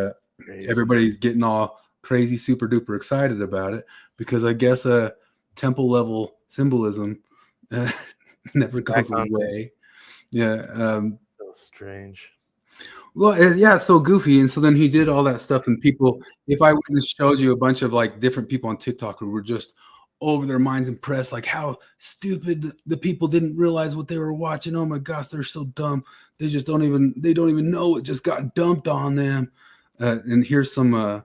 Speaker 1: everybody's getting all crazy super duper excited about it because I guess temple level symbolism never goes away. Yeah.
Speaker 2: so strange.
Speaker 1: Well, yeah, it's so goofy. And so then he did all that stuff, and people, if I just showed you a bunch of like different people on TikTok who were just over their minds impressed, like how stupid the people didn't realize what they were watching. Oh my gosh, they're so dumb. They just don't even know it just got dumped on them. And here's some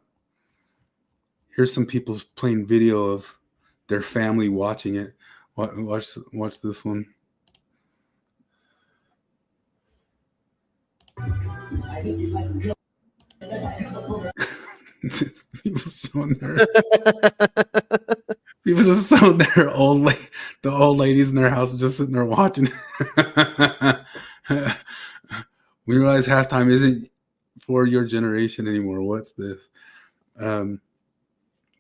Speaker 1: people playing video of their family watching it. Watch this one. People showing their old the old ladies in their house just sitting there watching. We realize halftime isn't for your generation anymore. What's this?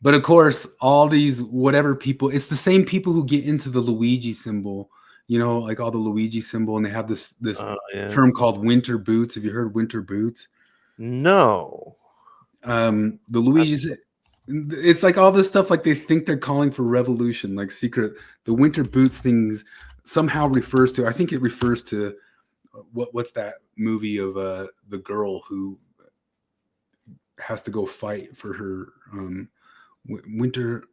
Speaker 1: But of course, all these whatever people, it's the same people who get into the Luigi symbol, you know, like all the Luigi symbol, and they have this term called winter boots. Have you heard winter boots?
Speaker 2: No.
Speaker 1: The Luigi's, it's like all this stuff, like they think they're calling for revolution, like secret. The winter boots things somehow refers to, I think it refers to what's that movie of the girl who has to go fight for her winter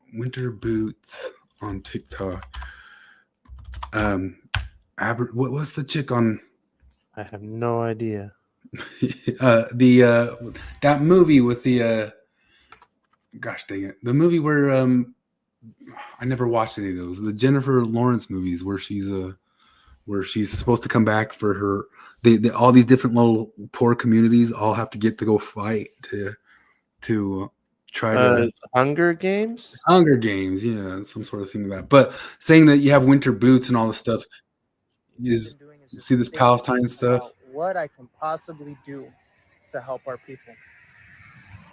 Speaker 1: boots on TikTok. What's the chick on?
Speaker 2: I have no idea.
Speaker 1: That movie with the gosh dang it, the movie where I never watched any of those, the Jennifer Lawrence movies where she's where she's supposed to come back for her. All these different little poor communities all have to get to go fight to try to
Speaker 2: Hunger Games.
Speaker 1: Hunger Games, yeah, some sort of thing like that. But saying that you have winter boots and all this stuff is see this Palestine stuff.
Speaker 11: What I can possibly do to help our people.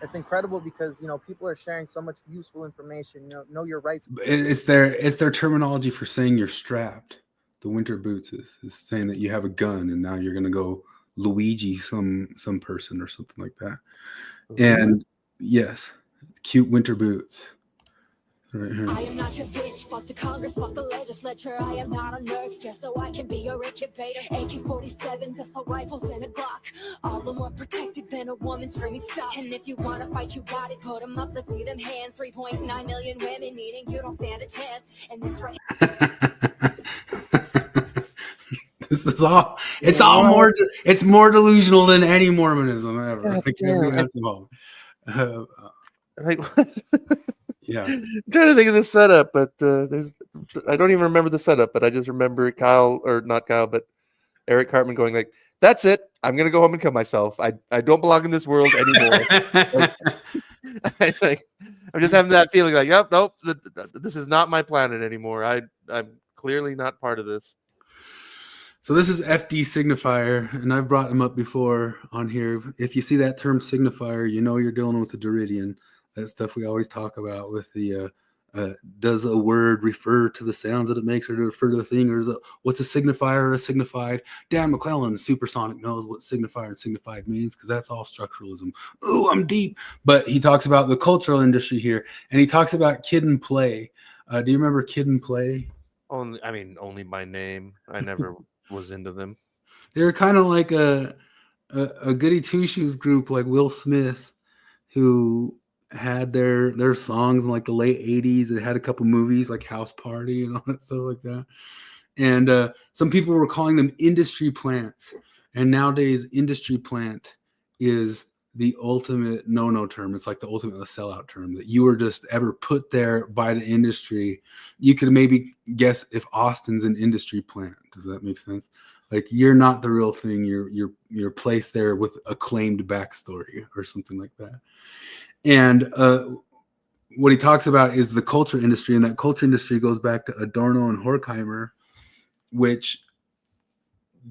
Speaker 11: It's incredible because people are sharing so much useful information. Know your rights.
Speaker 1: It's their terminology for saying you're strapped. The winter boots is saying that you have a gun and now you're gonna go Luigi some person or something like that. And yes, cute winter boots. Right here.
Speaker 12: I am not your bitch, fuck the Congress, fuck the legislature. I am not a nerd, just so I can be your incubator. AK-47s, assault rifles, and a Glock. All the more protected than a woman screaming stop. And if you wanna fight, you got it, put them up, let's see them hands. 3.9 million women meaning you don't stand a chance. And this right
Speaker 1: This is all. It's all more. It's more delusional than any Mormonism ever.
Speaker 2: Like,
Speaker 1: yeah.
Speaker 2: I'm trying to think of the setup, but I don't even remember the setup, but I just remember Eric Cartman going like, "That's it. I'm gonna go home and kill myself. I don't belong in this world anymore." I'm just having that feeling like, "Yep, nope, this is not my planet anymore. I'm clearly not part of this."
Speaker 1: So this is FD signifier, and I've brought him up before on here. If you see that term signifier, you know you're dealing with the Deridian. That stuff we always talk about with the does a word refer to the sounds that it makes or to refer to the thing, or what's a signifier or a signified? Dan McClellan, Supersonic, knows what signifier and signified means because that's all structuralism. Ooh, I'm deep. But he talks about the cultural industry here, and he talks about Kid and Play. Do you remember Kid and Play?
Speaker 2: Only by name. I never was into them.
Speaker 1: They were kind of like a goody two shoes group like Will Smith, who had their songs in like the late 80s. They had a couple movies like House Party and all that stuff like that. And some people were calling them industry plants. And nowadays, industry plant is the ultimate no-no term. It's like the ultimate sellout term, that you were just ever put there by the industry. You could maybe guess if Austin's an industry plant. Does that make sense? Like, you're not the real thing. You're placed there with a claimed backstory or something like that. And what he talks about is the culture industry, and that culture industry goes back to Adorno and Horkheimer, which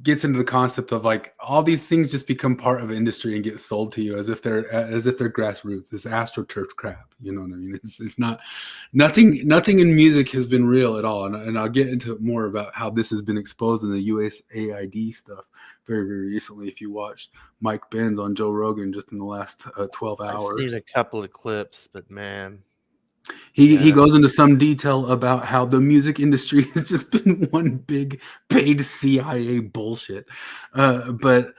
Speaker 1: gets into the concept of like all these things just become part of industry and get sold to you as if they're grassroots. This astroturf crap, you know what I mean? It's not nothing in music has been real at all, and I'll get into more about how this has been exposed in the USAID stuff very, very recently. If you watched Mike Benz on Joe Rogan just in the last 12 hours,
Speaker 2: I've seen a couple of clips, but man.
Speaker 1: He goes into some detail about how the music industry has just been one big paid CIA bullshit. But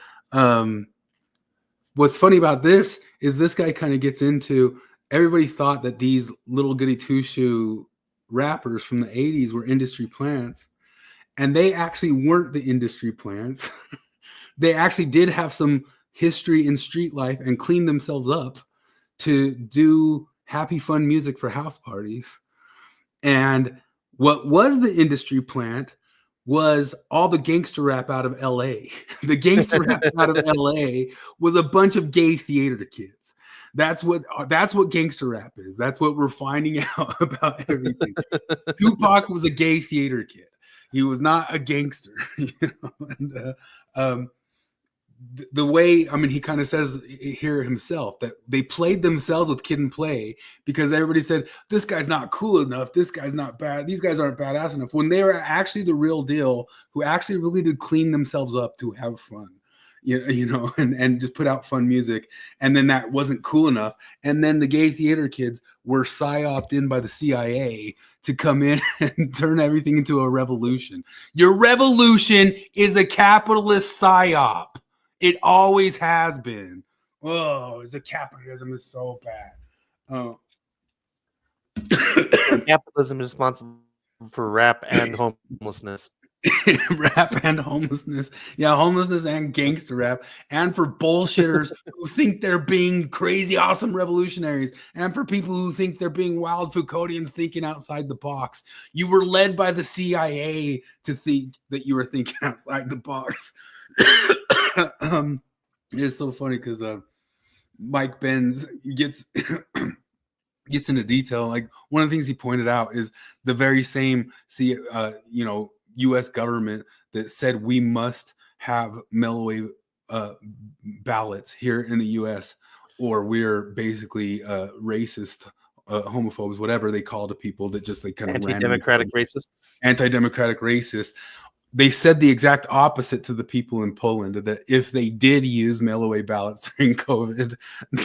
Speaker 1: what's funny about this is this guy kind of gets into, everybody thought that these little goody two-shoe rappers from the 80s were industry plants, and they actually weren't the industry plants. They actually did have some history in street life and cleaned themselves up to do happy, fun music for house parties. And what was the industry plant was all the gangster rap out of LA. The gangster rap out of LA was a bunch of gay theater kids. That's what gangster rap is. That's what we're finding out about everything. Tupac was a gay theater kid. He was not a gangster. You know? And the way, I mean, he kind of says here himself that they played themselves with Kid and Play because everybody said, this guy's not cool enough. This guy's not bad. These guys aren't badass enough. When they were actually the real deal, who actually really did clean themselves up to have fun, you know, and just put out fun music. And then that wasn't cool enough. And then the gay theater kids were psyoped in by the CIA to come in and turn everything into a revolution. Your revolution is a capitalist psyop. It always has been. Oh, the capitalism is so bad.
Speaker 2: Capitalism is responsible for rap and homelessness.
Speaker 1: rap and homelessness. Yeah, homelessness and gangster rap. And for bullshitters who think they're being crazy, awesome revolutionaries. And for people who think they're being wild Foucauldians thinking outside the box. You were led by the CIA to think that you were thinking outside the box. It's so funny because Mike Benz gets into detail. Like one of the things he pointed out is the very same U.S. government that said we must have mail-away ballots here in the U.S. or we're basically racist, homophobes, whatever they call the people that just like kind of
Speaker 2: anti-democratic racists.
Speaker 1: Anti-democratic racists. They said the exact opposite to the people in Poland, that if they did use mail-away ballots during COVID,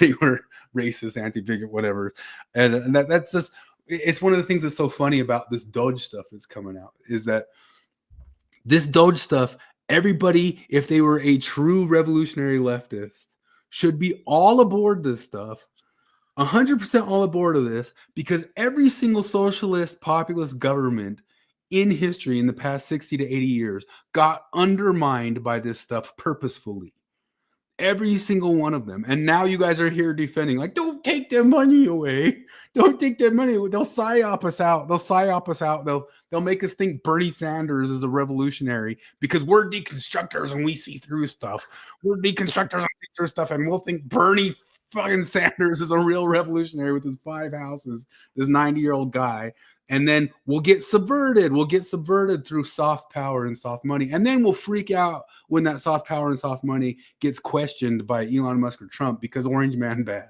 Speaker 1: they were racist, anti-bigot, whatever. And that's just, it's one of the things that's so funny about this Doge stuff that's coming out, is that this Doge stuff, everybody, if they were a true revolutionary leftist, should be all aboard this stuff, 100% all aboard of this, because every single socialist, populist government in history in the past 60 to 80 years got undermined by this stuff purposefully. Every single one of them. And now you guys are here defending, like, don't take their money away. Don't take their money away. They'll psyop us out. They'll psyop us out. They'll make us think Bernie Sanders is a revolutionary because we're deconstructors and we see through stuff. We're deconstructors and see through stuff, and we'll think Bernie fucking Sanders is a real revolutionary with his 5 houses, this 90-year-old guy. And then we'll get subverted. We'll get subverted through soft power and soft money. And then we'll freak out when that soft power and soft money gets questioned by Elon Musk or Trump because Orange Man bad,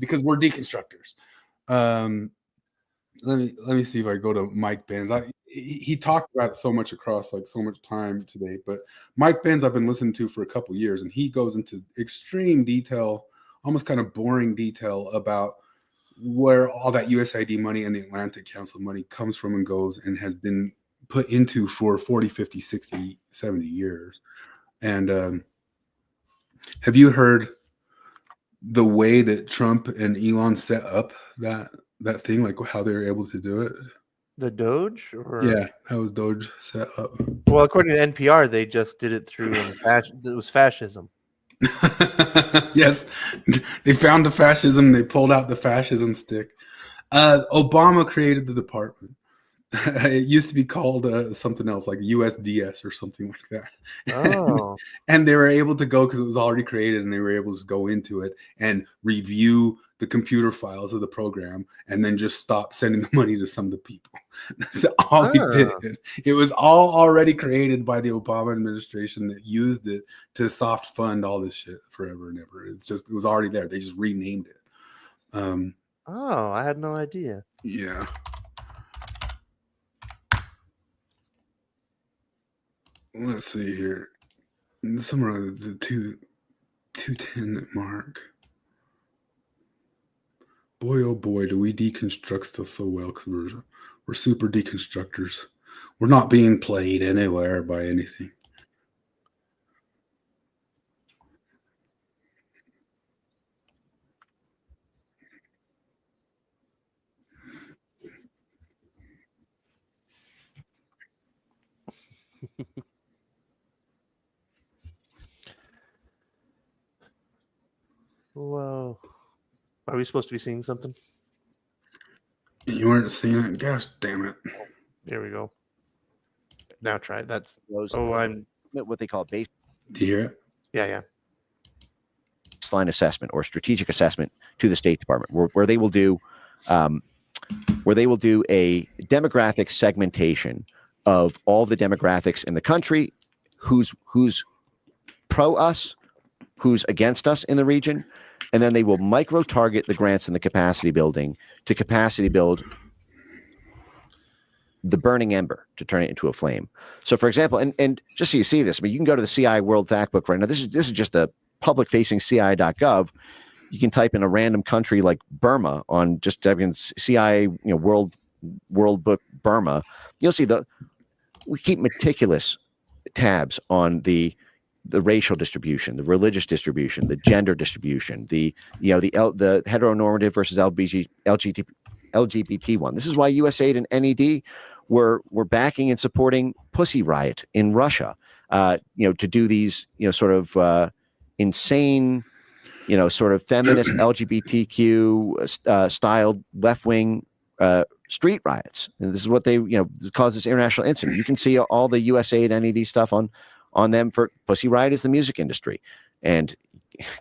Speaker 1: because we're deconstructors. Let me see if I go to Mike Benz. He talked about it so much across like so much time today. But Mike Benz I've been listening to for a couple years, and he goes into extreme detail, almost kind of boring detail about where all that USAID money and the Atlantic Council money comes from and goes and has been put into for 40, 50, 60, 70 years. And have you heard the way that Trump and Elon set up that thing, like how they were able to do it?
Speaker 2: The Doge? Or...
Speaker 1: Yeah, how was Doge set up?
Speaker 2: Well, according to NPR, they just did it through it was fascism.
Speaker 1: Yes, they found the fascism. They pulled out the fascism stick. Obama created the department. It used to be called something else, like USDS or something like that.
Speaker 2: Oh.
Speaker 1: And they were able to go, because it was already created, and they were able to go into it and review the computer files of the program and then just stop sending the money to some of the people. That's all he did. It was all already created by the Obama administration that used it to soft fund all this shit forever and ever. It was already there. They just renamed it.
Speaker 2: Oh, I had no idea.
Speaker 1: Yeah. Let's see here. Somewhere around the 210 mark. Boy, oh boy, do we deconstruct stuff so well, because we're super deconstructors. We're not being played anywhere by anything.
Speaker 2: Whoa. Are we supposed to be seeing something?
Speaker 1: You weren't seeing it? Gosh damn it.
Speaker 2: There we go. Now try it. That's
Speaker 13: I'm what they call base.
Speaker 1: Do you hear it?
Speaker 2: Yeah.
Speaker 13: Baseline assessment or strategic assessment to the State Department, where they will do a demographic segmentation of all the demographics in the country, who's pro us, who's against us in the region, and then they will micro target the grants in the capacity building to capacity build the burning ember to turn it into a flame. So, for example, and just so you see this, I mean, you can go to the CI World Factbook right now. This is just the public-facing CI.gov. You can type in a random country like Burma on just typing CI, World Book Burma. You'll see we keep meticulous tabs on the racial distribution, the religious distribution, the gender distribution, the heteronormative versus LGBT one. This is why USAID and NED were backing and supporting Pussy Riot in Russia, to do these, sort of insane, sort of feminist LGBTQ styled left-wing street riots. And this is what they, caused this international incident. You can see all the USAID NED stuff on them for Pussy Riot is the music industry. And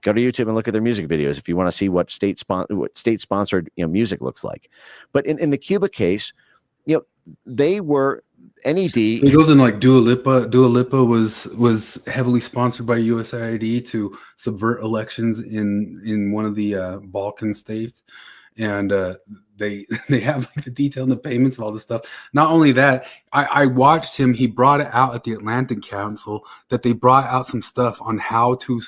Speaker 13: go to YouTube and look at their music videos if you want to see what state-sponsored music looks like. But in the Cuba case, they were NED.
Speaker 1: It goes in like Dua Lipa. Dua Lipa was heavily sponsored by USAID to subvert elections in one of the Balkan states, and they have like the detail and the payments of all this stuff. Not only that, I watched him. He brought it out at the Atlantic Council that they brought out some stuff on how to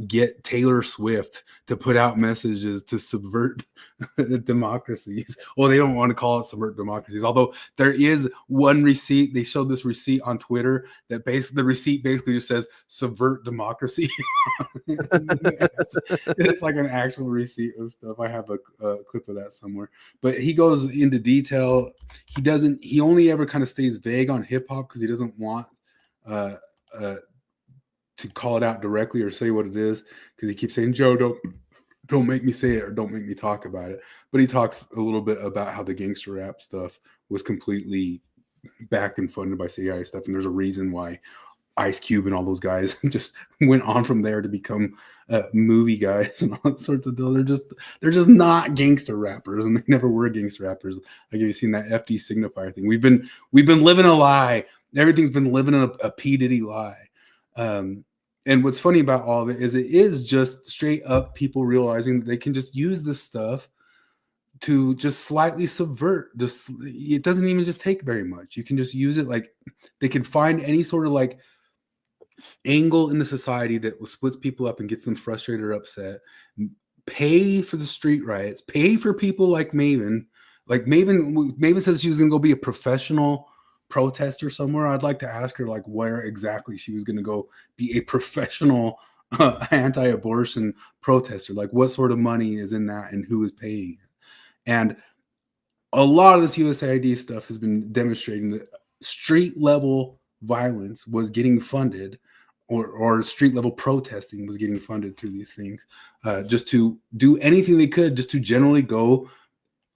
Speaker 1: get Taylor Swift to put out messages to subvert democracies. Well, they don't want to call it subvert democracies, although there is one receipt. They showed this receipt on Twitter that basically the receipt basically just says subvert democracy. It's like an actual receipt of stuff. I have a clip of that somewhere, but he goes into detail. He only ever kind of stays vague on hip hop because he doesn't want to call it out directly or say what it is, because he keeps saying, Joe, don't make me say it or don't make me talk about it. But he talks a little bit about how the gangster rap stuff was completely backed and funded by CIA stuff, and there's a reason why Ice Cube and all those guys just went on from there to become movie guys and all sorts of deals. They're just not gangster rappers, and they never were gangster rappers. Like, you've seen that FD signifier thing. We've been living a lie. Everything's been living a P Diddy lie. And what's funny about all of it is just straight up people realizing that they can just use this stuff to just slightly subvert. It doesn't even just take very much. You can just use it. Like, they can find any sort of like angle in the society that splits people up and gets them frustrated or upset. Pay for the street riots. Pay for people like Maven. Like Maven says she was going to go be a professional protester somewhere. I'd like to ask her like where exactly she was going to go be a professional anti-abortion protester. Like, what sort of money is in that and who is paying it? And a lot of this USAID stuff has been demonstrating that street level violence was getting funded, or street level protesting was getting funded through these things, just to do anything they could just to generally go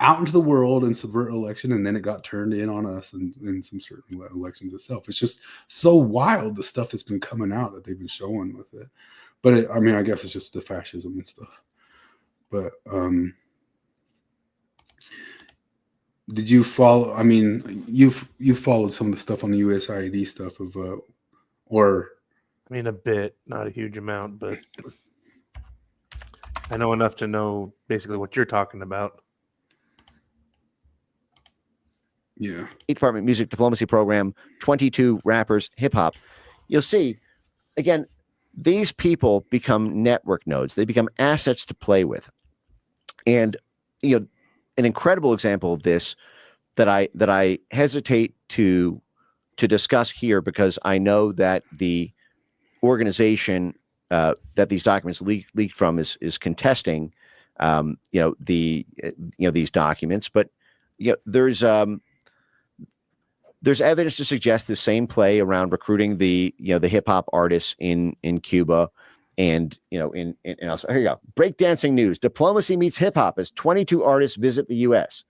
Speaker 1: out into the world and subvert election, and then it got turned in on us in some certain elections itself. It's just so wild, the stuff that's been coming out that they've been showing with it. But I guess it's just the fascism and stuff. But did you follow? I mean, you've followed some of the stuff on the USAID stuff of
Speaker 2: a bit, not a huge amount, but I know enough to know basically what you're talking about.
Speaker 13: Yeah. State Department Music Diplomacy Program, 22 rappers, hip hop. You'll see, again, these people become network nodes. They become assets to play with. And, an incredible example of this that I hesitate to discuss here, because I know that the organization that these documents leaked from is contesting, these documents, but there's evidence to suggest the same play around recruiting the hip hop artists in Cuba, and in also, here you go. Breakdancing news: diplomacy meets hip hop as 22 artists visit the U.S.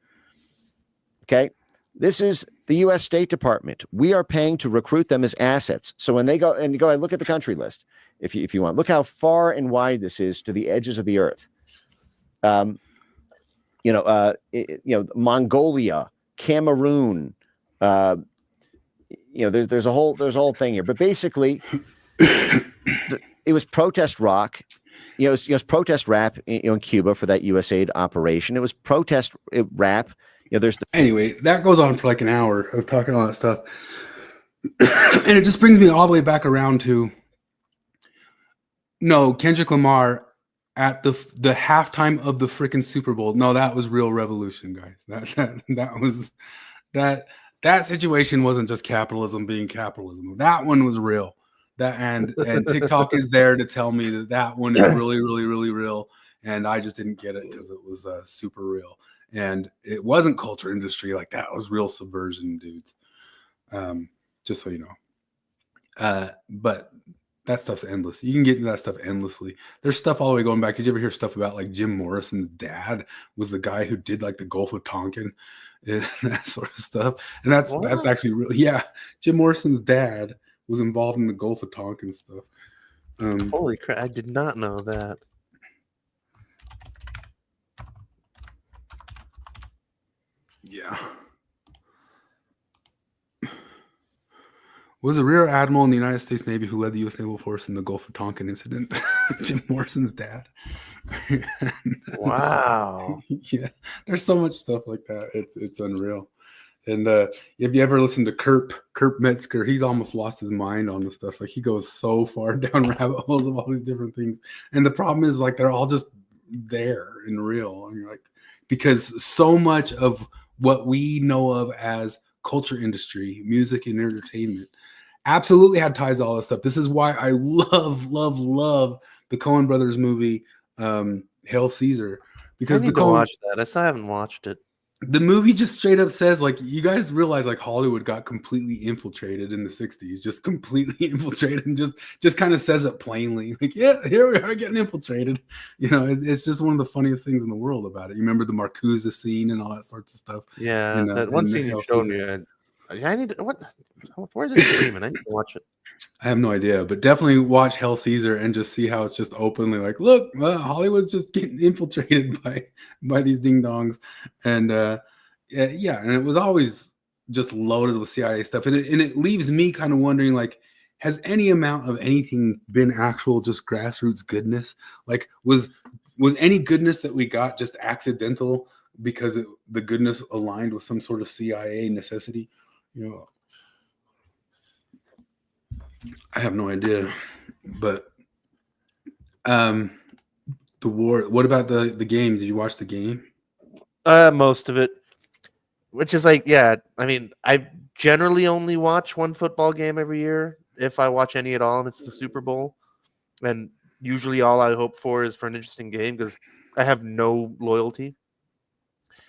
Speaker 13: Okay, this is the U.S. State Department. We are paying to recruit them as assets. So when they go and look at the country list, if you want, look how far and wide this is to the edges of the earth. Mongolia, Cameroon. There's a whole thing here, but basically, it was protest rock. It was protest rap in Cuba for that USAID operation. It was protest rap.
Speaker 1: Anyway, that goes on for like an hour of talking all that stuff, and it just brings me all the way back around to Kendrick Lamar at the halftime of the freaking Super Bowl. No, that was real revolution, guys. That situation wasn't just capitalism being capitalism. That one was real. And TikTok is there to tell me that one is really, really, really real. And I just didn't get it because it was super real. and it wasn't culture industry. Like that was real subversion, dudes. Just so you know. But that stuff's endless. You can get into that stuff endlessly. There's stuff all the way going back. Did you ever hear stuff about like Jim Morrison's dad was the guy who did like the Gulf of Tonkin and that sort of stuff? And that's actually really, yeah. Jim Morrison's dad was involved in the Gulf of Tonkin stuff.
Speaker 2: Holy crap! I did not know that.
Speaker 1: Yeah. Was a rear admiral in the United States Navy who led the U.S. Naval Force in the Gulf of Tonkin incident. Jim Morrison's dad.
Speaker 2: Wow.
Speaker 1: Yeah, there's so much stuff like that. It's unreal. And if you ever listen to Kurt Metzger, he's almost lost his mind on the stuff. Like he goes so far down rabbit holes of all these different things. And the problem is like they're all just there and real. And you're like, because so much of what we know of as culture industry, music and entertainment, absolutely had ties to all this stuff. This is why I love the Coen Brothers movie, Hail Caesar, because
Speaker 2: I need to watch that. I still haven't watched it.
Speaker 1: The movie just straight up says, like, you guys realize like Hollywood got completely infiltrated in the 60s, just completely infiltrated, and just kind of says it plainly. Like, yeah, here we are getting infiltrated. You know, it's just one of the funniest things in the world about it. You remember the Marcuse scene and all that sorts of stuff?
Speaker 2: Yeah,
Speaker 1: in,
Speaker 2: that one
Speaker 1: in
Speaker 2: scene you
Speaker 1: Hail
Speaker 2: showed
Speaker 1: Caesar.
Speaker 2: me. I need to, where's it streaming? I need to watch it.
Speaker 1: I have no idea, but definitely watch Hail Caesar and just see how it's just openly like, look, Hollywood's just getting infiltrated by these ding dongs, and yeah, and it was always just loaded with CIA stuff, and it leaves me kind of wondering, like, has any amount of anything been actual just grassroots goodness? Like, was any goodness that we got just accidental because the goodness aligned with some sort of CIA necessity? You know. I have no idea, but the war. What about the game? Did you watch the game?
Speaker 2: Most of it, which is like, yeah. I mean, I generally only watch one football game every year, if I watch any at all, and it's the Super Bowl. And usually, all I hope for is for an interesting game because I have no loyalty,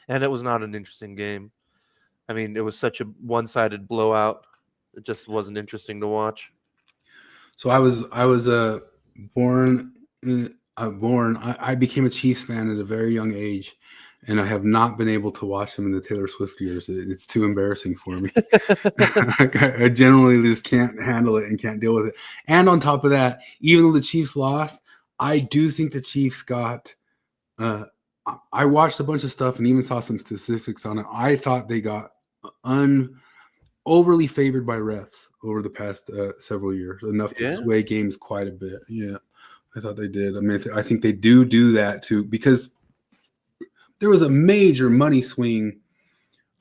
Speaker 2: and it was not an interesting game. I mean, it was such a one-sided blowout. It just wasn't interesting to watch.
Speaker 1: So I was born. I became a Chiefs fan at a very young age, and I have not been able to watch them in the Taylor Swift years. It's too embarrassing for me. I generally just can't handle it and can't deal with it. And on top of that, even though the Chiefs lost, I do think the Chiefs got. I watched a bunch of stuff and even saw some statistics on it. I thought they got overly favored by refs over the past several years, enough to sway games quite a bit. Yeah, I thought they did. I mean, I think they do that too, because there was a major money swing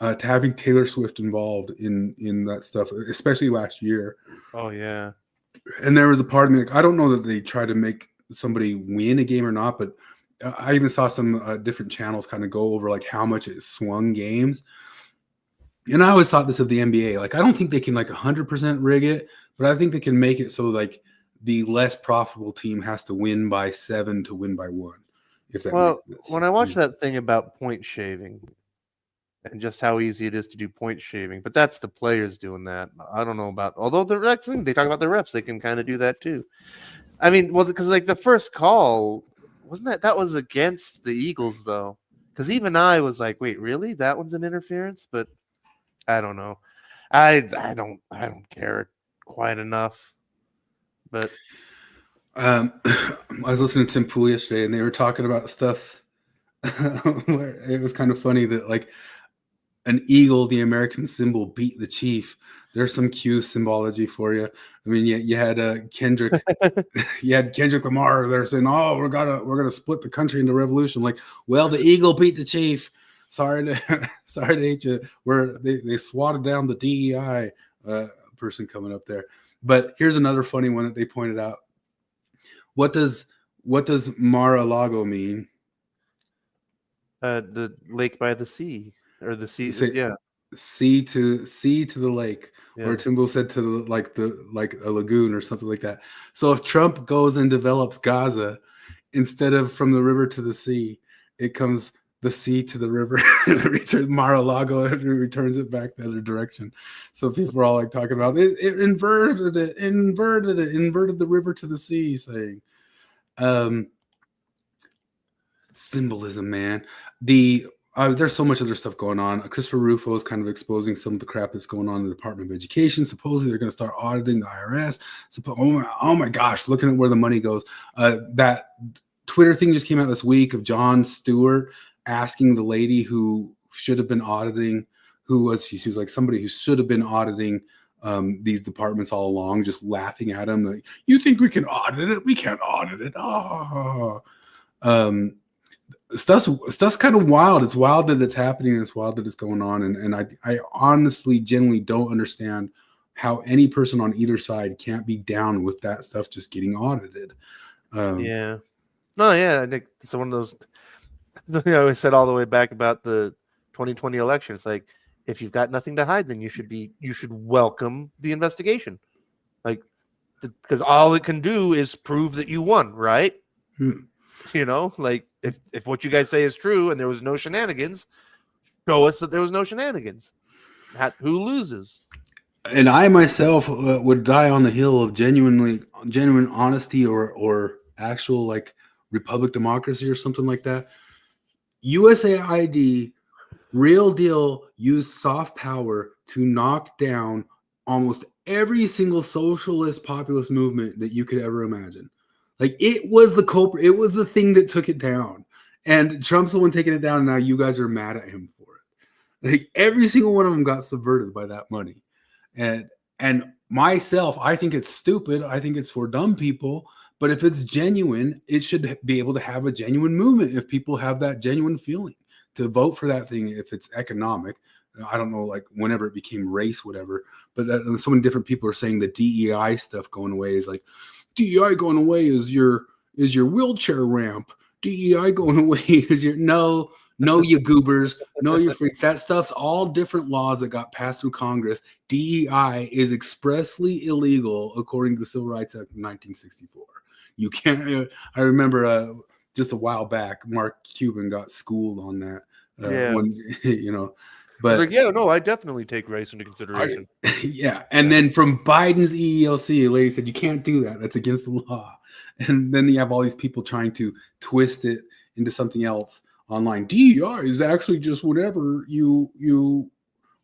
Speaker 1: to having Taylor Swift involved in that stuff, especially last year.
Speaker 2: Oh yeah.
Speaker 1: And there was a part of me, like, I don't know that they try to make somebody win a game or not, but I even saw some different channels kind of go over like how much it swung games. And I always thought this of the NBA. Like, I don't think they can like 100% rig it, but I think they can make it so like the less profitable team has to win by 7 to win by 1. If that makes sense.
Speaker 2: When I watched that thing about point shaving and just how easy it is to do point shaving, but that's the players doing that. I don't know about, although the refs, they talk about the refs, they can kind of do that too. I mean, well, because like the first call, wasn't that was against the Eagles though? Because even I was like, wait, really? That one's an interference? But I don't know. I don't care quite enough. But
Speaker 1: I was listening to Tim Pool yesterday, and they were talking about stuff where it was kind of funny that like an eagle, the American symbol, beat the chief. There's some Q symbology for you. I mean, you had Kendrick, you had Kendrick Lamar. They're saying, "Oh, we're gonna split the country into revolution." Like, well, the eagle beat the chief. Sorry to hate you. Where they swatted down the DEI person coming up there. But here's another funny one that they pointed out. What does Mar-a-Lago mean?
Speaker 2: The lake by the sea, or the sea. Yeah.
Speaker 1: Sea to the lake,
Speaker 2: Yeah.
Speaker 1: or Timbo said to like a lagoon or something like that. So if Trump goes and develops Gaza, instead of from the river to the sea, it comes the sea to the river and it returns Mar-a-Lago and it returns it back the other direction. So people are all like talking about it inverted the river to the sea, saying symbolism, man. There's so much other stuff going on. Christopher Rufo is kind of exposing some of the crap that's going on in the Department of Education. Supposedly they're going to start auditing the IRS. Oh my gosh, looking at where the money goes. That Twitter thing just came out this week of Jon Stewart asking the lady who should have been auditing, she was like somebody who should have been auditing these departments all along, just laughing at him. Like, you think we can audit it? We can't audit it. Stuff's kind of wild. It's wild that it's happening. It's wild that it's going on. And I honestly, genuinely don't understand how any person on either side can't be down with that stuff just getting audited.
Speaker 2: Yeah. No, yeah. I think it's one of those. I always said all the way back about the 2020 election. It's like, if you've got nothing to hide, then you should welcome the investigation, like, because all it can do is prove that you won, right? You know, like if what you guys say is true and there was no shenanigans, show us that there was no shenanigans. Who loses?
Speaker 1: And I myself would die on the hill of genuine honesty or actual like republic democracy or something like that. USAID, real deal, used soft power to knock down almost every single socialist populist movement that you could ever imagine. Like, it was the culprit. It was the thing that took it down. And Trump's the one taking it down, and now you guys are mad at him for it. Like, every single one of them got subverted by that money. And myself, I think it's stupid. I think it's for dumb people. But if it's genuine, it should be able to have a genuine movement if people have that genuine feeling to vote for that thing. If it's economic, I don't know, like whenever it became race, whatever. But so many different people are saying the DEI stuff going away is like, DEI going away is your wheelchair ramp. DEI going away is your no, you goobers, no, you freaks. That stuff's all different laws that got passed through Congress. DEI is expressly illegal according to the Civil Rights Act of 1964. You can't. I remember just a while back, Mark Cuban got schooled on that. When, but
Speaker 2: like, yeah, no, I definitely take race into consideration.
Speaker 1: And then from Biden's EEOC, a lady said you can't do that. That's against the law. And then you have all these people trying to twist it into something else online. DEI is actually just whenever you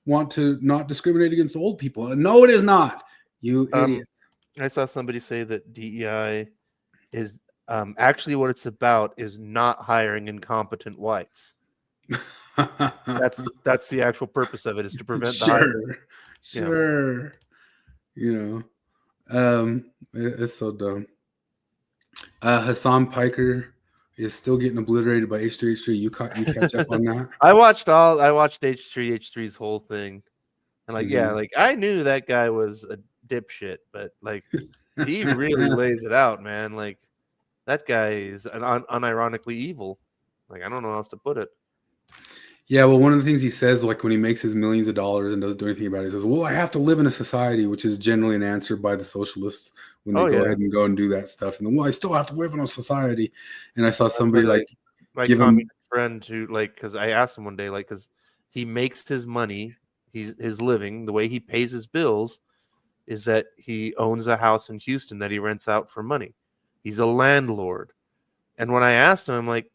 Speaker 1: want to not discriminate against old people. No, it is not. You idiot.
Speaker 2: I saw somebody say that DEI is actually what it's about is not hiring incompetent whites. That's the actual purpose of it, is to prevent the hiring.
Speaker 1: Sure. It's so dumb. Hassan Piker is still getting obliterated by H3H3. You catch up on that?
Speaker 2: I watched H3H3's whole thing, and like I knew that guy was a dipshit, but like he really lays it out, man. Like that guy is unironically evil. Like I don't know how else to put it.
Speaker 1: Yeah, well, one of the things he says, like when he makes his millions of dollars and doesn't do anything about it, he says, well, I have to live in a society, which is generally an answer by the socialists when they go ahead and go and do that stuff. And then, well, I still have to live in a society. And I saw somebody
Speaker 2: my
Speaker 1: give him
Speaker 2: friend who, like, because I asked him one day, like, because he makes his money, his living, the way he pays his bills is that he owns a house in Houston that he rents out for money. He's a landlord. And when I asked him, like,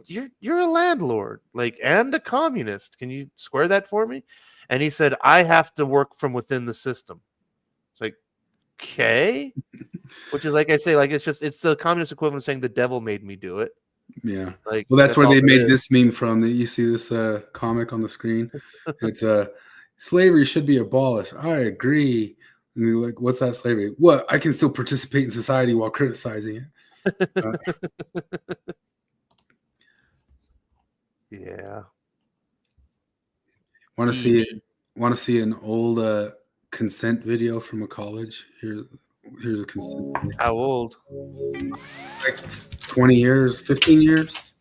Speaker 2: you're a landlord, like, and a communist. Can you square that for me? And he said, I have to work from within the system. It's like, okay. Which is like I say, like, it's the communist equivalent of saying the devil made me do it.
Speaker 1: Yeah.
Speaker 2: Like,
Speaker 1: well, that's where they made this meme from. You see this comic on the screen? It's slavery should be abolished. I agree. And you're like, what's that slavery? What? I can still participate in society while criticizing it.
Speaker 2: Yeah.
Speaker 1: Want to see an old consent video from a college? Here's a consent video.
Speaker 2: How old?
Speaker 1: Like 20 years, 15 years.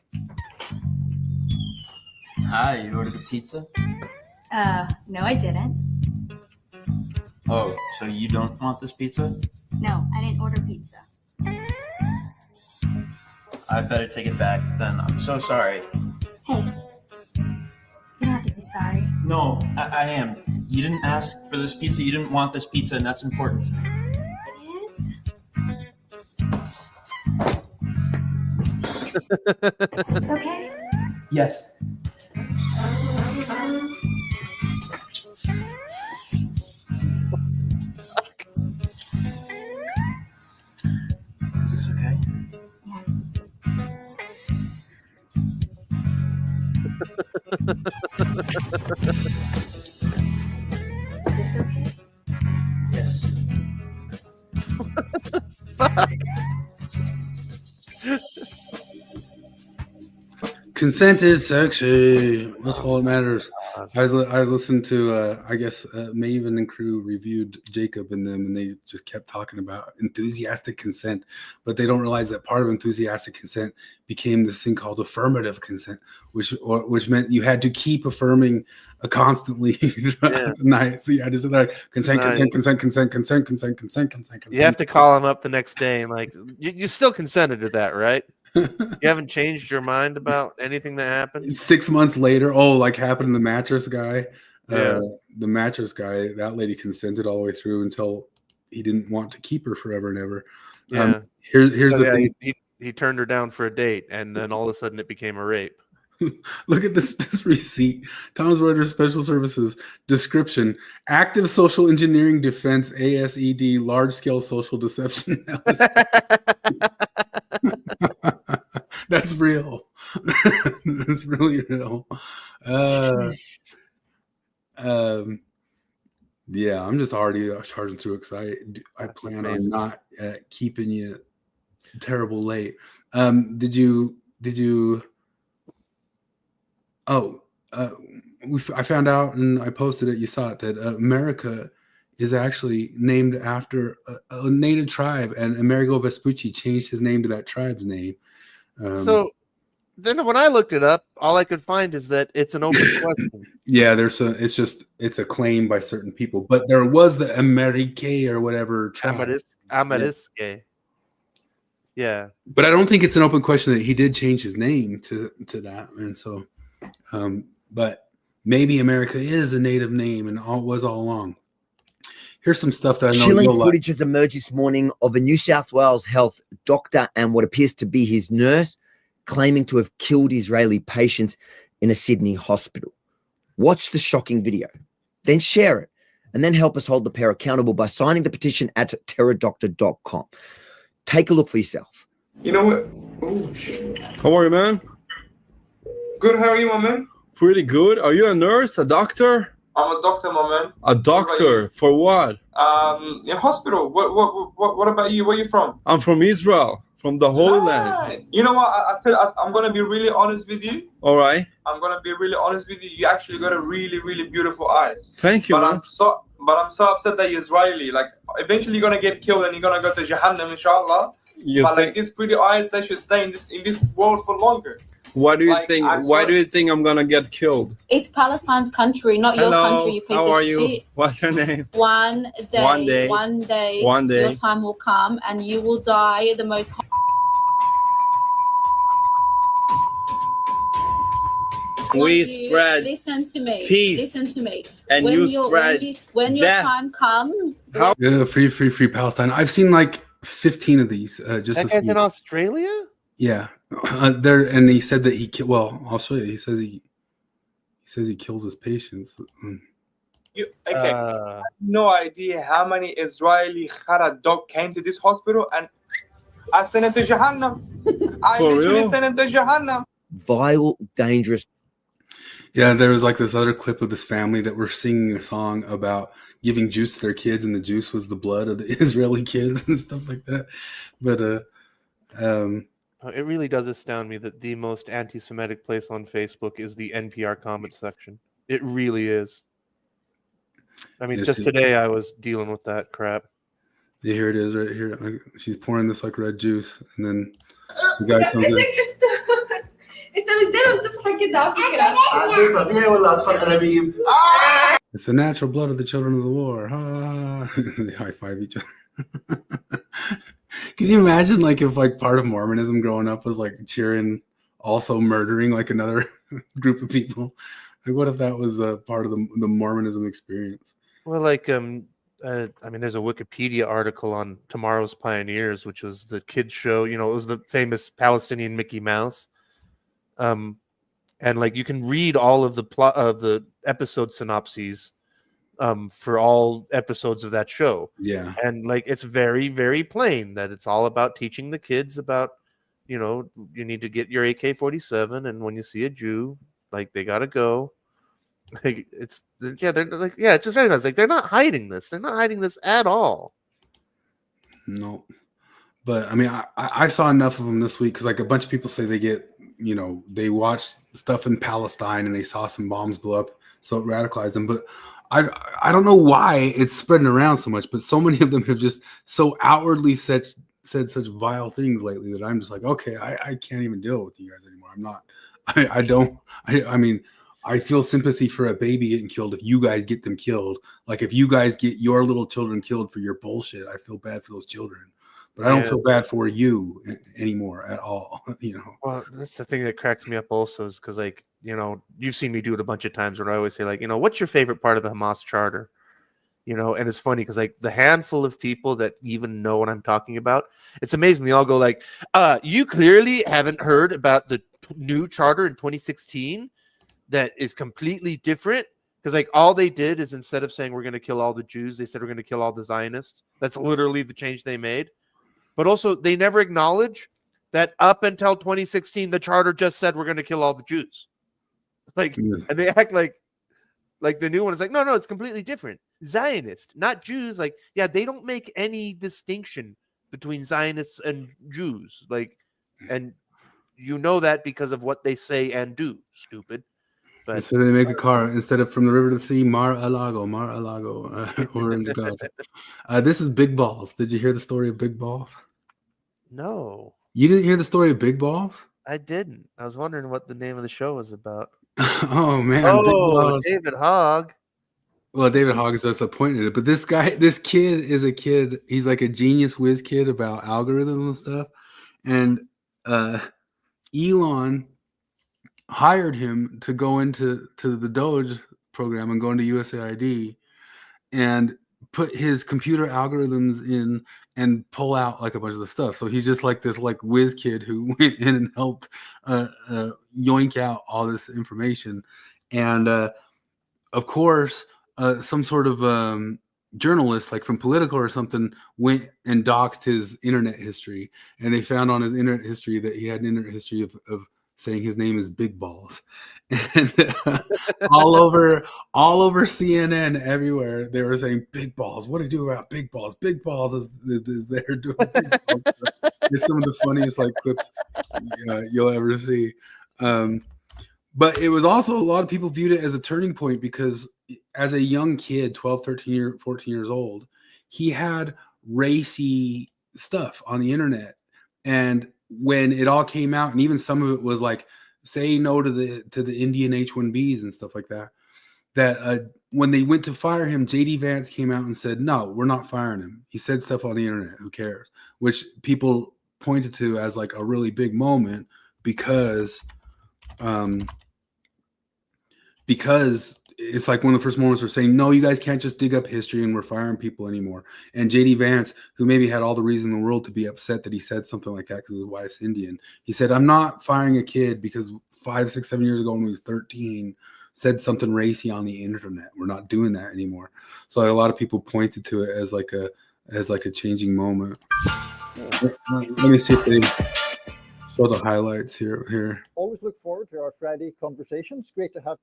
Speaker 9: Hi, you ordered a pizza?
Speaker 14: No, I didn't.
Speaker 9: Oh, so you don't want this pizza?
Speaker 14: No, I didn't order pizza.
Speaker 9: I better take it back then. I'm so sorry.
Speaker 14: Hey, Hey, you don't have to be sorry.
Speaker 9: No, I am. You didn't ask for this pizza. You didn't want this pizza, and that's important to me.
Speaker 14: It is? Is this okay?
Speaker 9: Yes. Is this okay?
Speaker 14: Yes. Is this okay?
Speaker 9: Yes.
Speaker 1: Consent is sexy. That's all that matters. I was listening to I guess Maven and crew reviewed Jacob and them, and they just kept talking about enthusiastic consent, but they don't realize that part of enthusiastic consent became this thing called affirmative consent, which meant you had to keep affirming constantly throughout the night. So you had to say like consent.
Speaker 2: You have to call him up the next day and like, you still consented to that, right? You haven't changed your mind about anything that happened?
Speaker 1: 6 months later, like happened to the mattress guy.
Speaker 2: Yeah.
Speaker 1: The mattress guy, that lady consented all the way through until he didn't want to keep her forever and ever.
Speaker 2: Yeah.
Speaker 1: Here's the thing.
Speaker 2: He turned her down for a date, and then all of a sudden it became a rape.
Speaker 1: Look at this receipt. Thomas Reuters Special Services description: active social engineering defense, ASED, large scale social deception. That's real. That's really real. Yeah, I'm just already charging through because I plan
Speaker 2: amazing.
Speaker 1: on not keeping you terrible late. Did you? I found out, and I posted it. You saw it, that America is actually named after a native tribe, and Amerigo Vespucci changed his name to that tribe's name.
Speaker 2: So then when I looked it up, all I could find is that it's an open question.
Speaker 1: Yeah, it's a claim by certain people, but there was the Amerique or whatever tribe.
Speaker 2: Amarisque. Yeah.
Speaker 1: But I don't think it's an open question that he did change his name to that. And so, but maybe America is a native name and was all along. Here's some stuff that I know.
Speaker 15: Chilling footage has emerged this morning of a New South Wales health doctor and what appears to be his nurse claiming to have killed Israeli patients in a Sydney hospital. Watch the shocking video, then share it, and then help us hold the pair accountable by signing the petition at terrordoctor.com. Take a look for yourself.
Speaker 16: You know what? Oh, shit.
Speaker 17: How are you, man?
Speaker 16: Good, how are you, my man?
Speaker 17: Pretty good. Are you a nurse, a doctor?
Speaker 16: I'm a doctor, my man.
Speaker 17: A doctor? For what?
Speaker 16: In hospital. What about you? Where are you from?
Speaker 17: I'm from Israel, from the Holy Land.
Speaker 16: You know what? I'm going to be really honest with you.
Speaker 17: All right.
Speaker 16: I'm going to be really honest with you. You actually got a really, really beautiful eyes.
Speaker 17: Thank you, man.
Speaker 16: But I'm so upset that you're Israeli. Like, eventually you're going to get killed and you're going to go to Jahannam, inshallah. Like, these pretty eyes, they should stay in this world for longer.
Speaker 17: Why do you think? Why do you think I'm gonna get killed?
Speaker 18: It's Palestine's country, not your country. You piece
Speaker 17: how are you?
Speaker 18: Shit.
Speaker 17: What's your name?
Speaker 18: One day, your time will come and you will die the most.
Speaker 17: We spread.
Speaker 18: Listen to me.
Speaker 17: Peace.
Speaker 18: Listen to me.
Speaker 17: And you spread.
Speaker 18: When your time comes.
Speaker 1: Yeah, free Palestine. I've seen like 15 of these. Just
Speaker 2: that guy's in Australia.
Speaker 1: Yeah, there, and he said that he killed. Well, I'll show you. He says he kills his patients.
Speaker 16: I have no idea how many Israeli Khara dog came to this hospital, and I sent it to Jahannam. I literally sent it to Jahannam.
Speaker 15: Vile, dangerous.
Speaker 1: Yeah, there was like this other clip of this family that were singing a song about giving juice to their kids, and the juice was the blood of the Israeli kids and stuff like that. But
Speaker 2: it really does astound me that the most anti-Semitic place on Facebook is the NPR comment section. It really is. I mean, just today I was dealing with that crap.
Speaker 1: Yeah, here it is right here. Like, she's pouring this like red juice, and then the guy comes in. It's the natural blood of the children of the war. They high five each other. Can you imagine, like, if like part of Mormonism growing up was like cheering also murdering like another group of people? Like, what if that was a part of the Mormonism experience?
Speaker 2: Well, like I mean, there's a Wikipedia article on Tomorrow's Pioneers, which was the kids show. You know, it was the famous Palestinian Mickey Mouse. And like you can read all of the plot of the episode synopses for all episodes of that show.
Speaker 1: Yeah.
Speaker 2: And like it's very, very plain that it's all about teaching the kids about, you know, you need to get your AK-47, and when you see a Jew, like they gotta go. Like it's they're like it's just very nice. Like they're not hiding this. They're not hiding this at all.
Speaker 1: No. But I mean, I saw enough of them this week because like a bunch of people say they get, you know, they watched stuff in Palestine and they saw some bombs blow up, so it radicalized them. But I don't know why it's spreading around so much, but so many of them have just so outwardly said such vile things lately that I'm just like, okay, I can't even deal with you guys anymore. I'm not. I mean, I feel sympathy for a baby getting killed if you guys get them killed. Like if you guys get your little children killed for your bullshit, I feel bad for those children. But I don't feel bad for you anymore at all. You know.
Speaker 2: Well, that's the thing that cracks me up also is because, like, you know, you've seen me do it a bunch of times where I always say, like, you know, what's your favorite part of the Hamas charter? You know, and it's funny because, like, the handful of people that even know what I'm talking about, it's amazing. They all go like, you clearly haven't heard about the new charter in 2016 that is completely different. Because, like, all they did is instead of saying we're going to kill all the Jews, they said we're going to kill all the Zionists. That's literally the change they made. But also, they never acknowledge that up until 2016, the charter just said we're going to kill all the Jews. Like, and they act like the new one is like, no, it's completely different. Zionist, not Jews. Like, yeah, they don't make any distinction between Zionists and Jews. Like, and you know that because of what they say and do. Stupid. But
Speaker 1: so they make a car instead of from the river to the sea, Mar-a-Lago, over in Gaza. This is Big Balz. Did you hear the story of Big Balz?
Speaker 2: No.
Speaker 1: You didn't hear the story of Big Balz?
Speaker 2: I didn't. I was wondering what the name of the show was about.
Speaker 1: Oh man, Big Balz.
Speaker 2: David Hogg.
Speaker 1: Well, David Hogg is just appointed, but this kid is a kid. He's like a genius whiz kid about algorithms and stuff. And Elon hired him to go into the Doge program and go into USAID and put his computer algorithms in and pull out like a bunch of the stuff. So he's just like this like whiz kid who went in and helped yoink out all this information. And of course, some sort of journalist like from Politico or something went and doxed his internet history, and they found on his internet history that he had an internet history of saying his name is Big Balz. And all over CNN everywhere they were saying Big Balz. What do you do about Big Balz? Big Balz is there doing Big Balz stuff. It's some of the funniest like clips you'll ever see. But it was also a lot of people viewed it as a turning point because as a young kid, 12, 13, 14 years old, he had racy stuff on the internet. And when it all came out, and even some of it was like, say no to the Indian H-1Bs and stuff like that, that when they went to fire him, JD Vance came out and said, no, we're not firing him. He said stuff on the internet. Who cares? Which people pointed to as like a really big moment because it's like one of the first moments were saying, no, you guys can't just dig up history and we're firing people anymore. And JD Vance, who maybe had all the reason in the world to be upset that he said something like that because his wife's Indian, he said, I'm not firing a kid because 5, 6, 7 years ago when he was 13, said something racy on the internet. We're not doing that anymore. So a lot of people pointed to it as like a changing moment. Let me see if they show the highlights here.
Speaker 19: Always look forward to our Friday conversations. Great to have.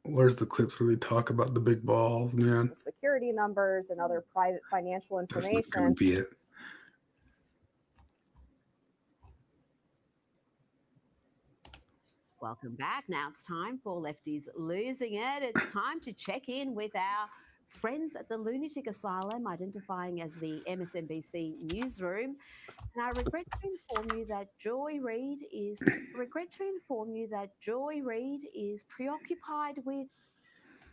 Speaker 1: Where's the clips where they talk about the Big Balz, man?
Speaker 20: Security numbers and other private financial information.
Speaker 1: That's not gonna be it.
Speaker 21: Welcome back. Now it's time for Lefties Losing It. It's time to check in with our friends at the Lunatic Asylum, identifying as the MSNBC newsroom. And I regret to inform you that Joy Reid is preoccupied with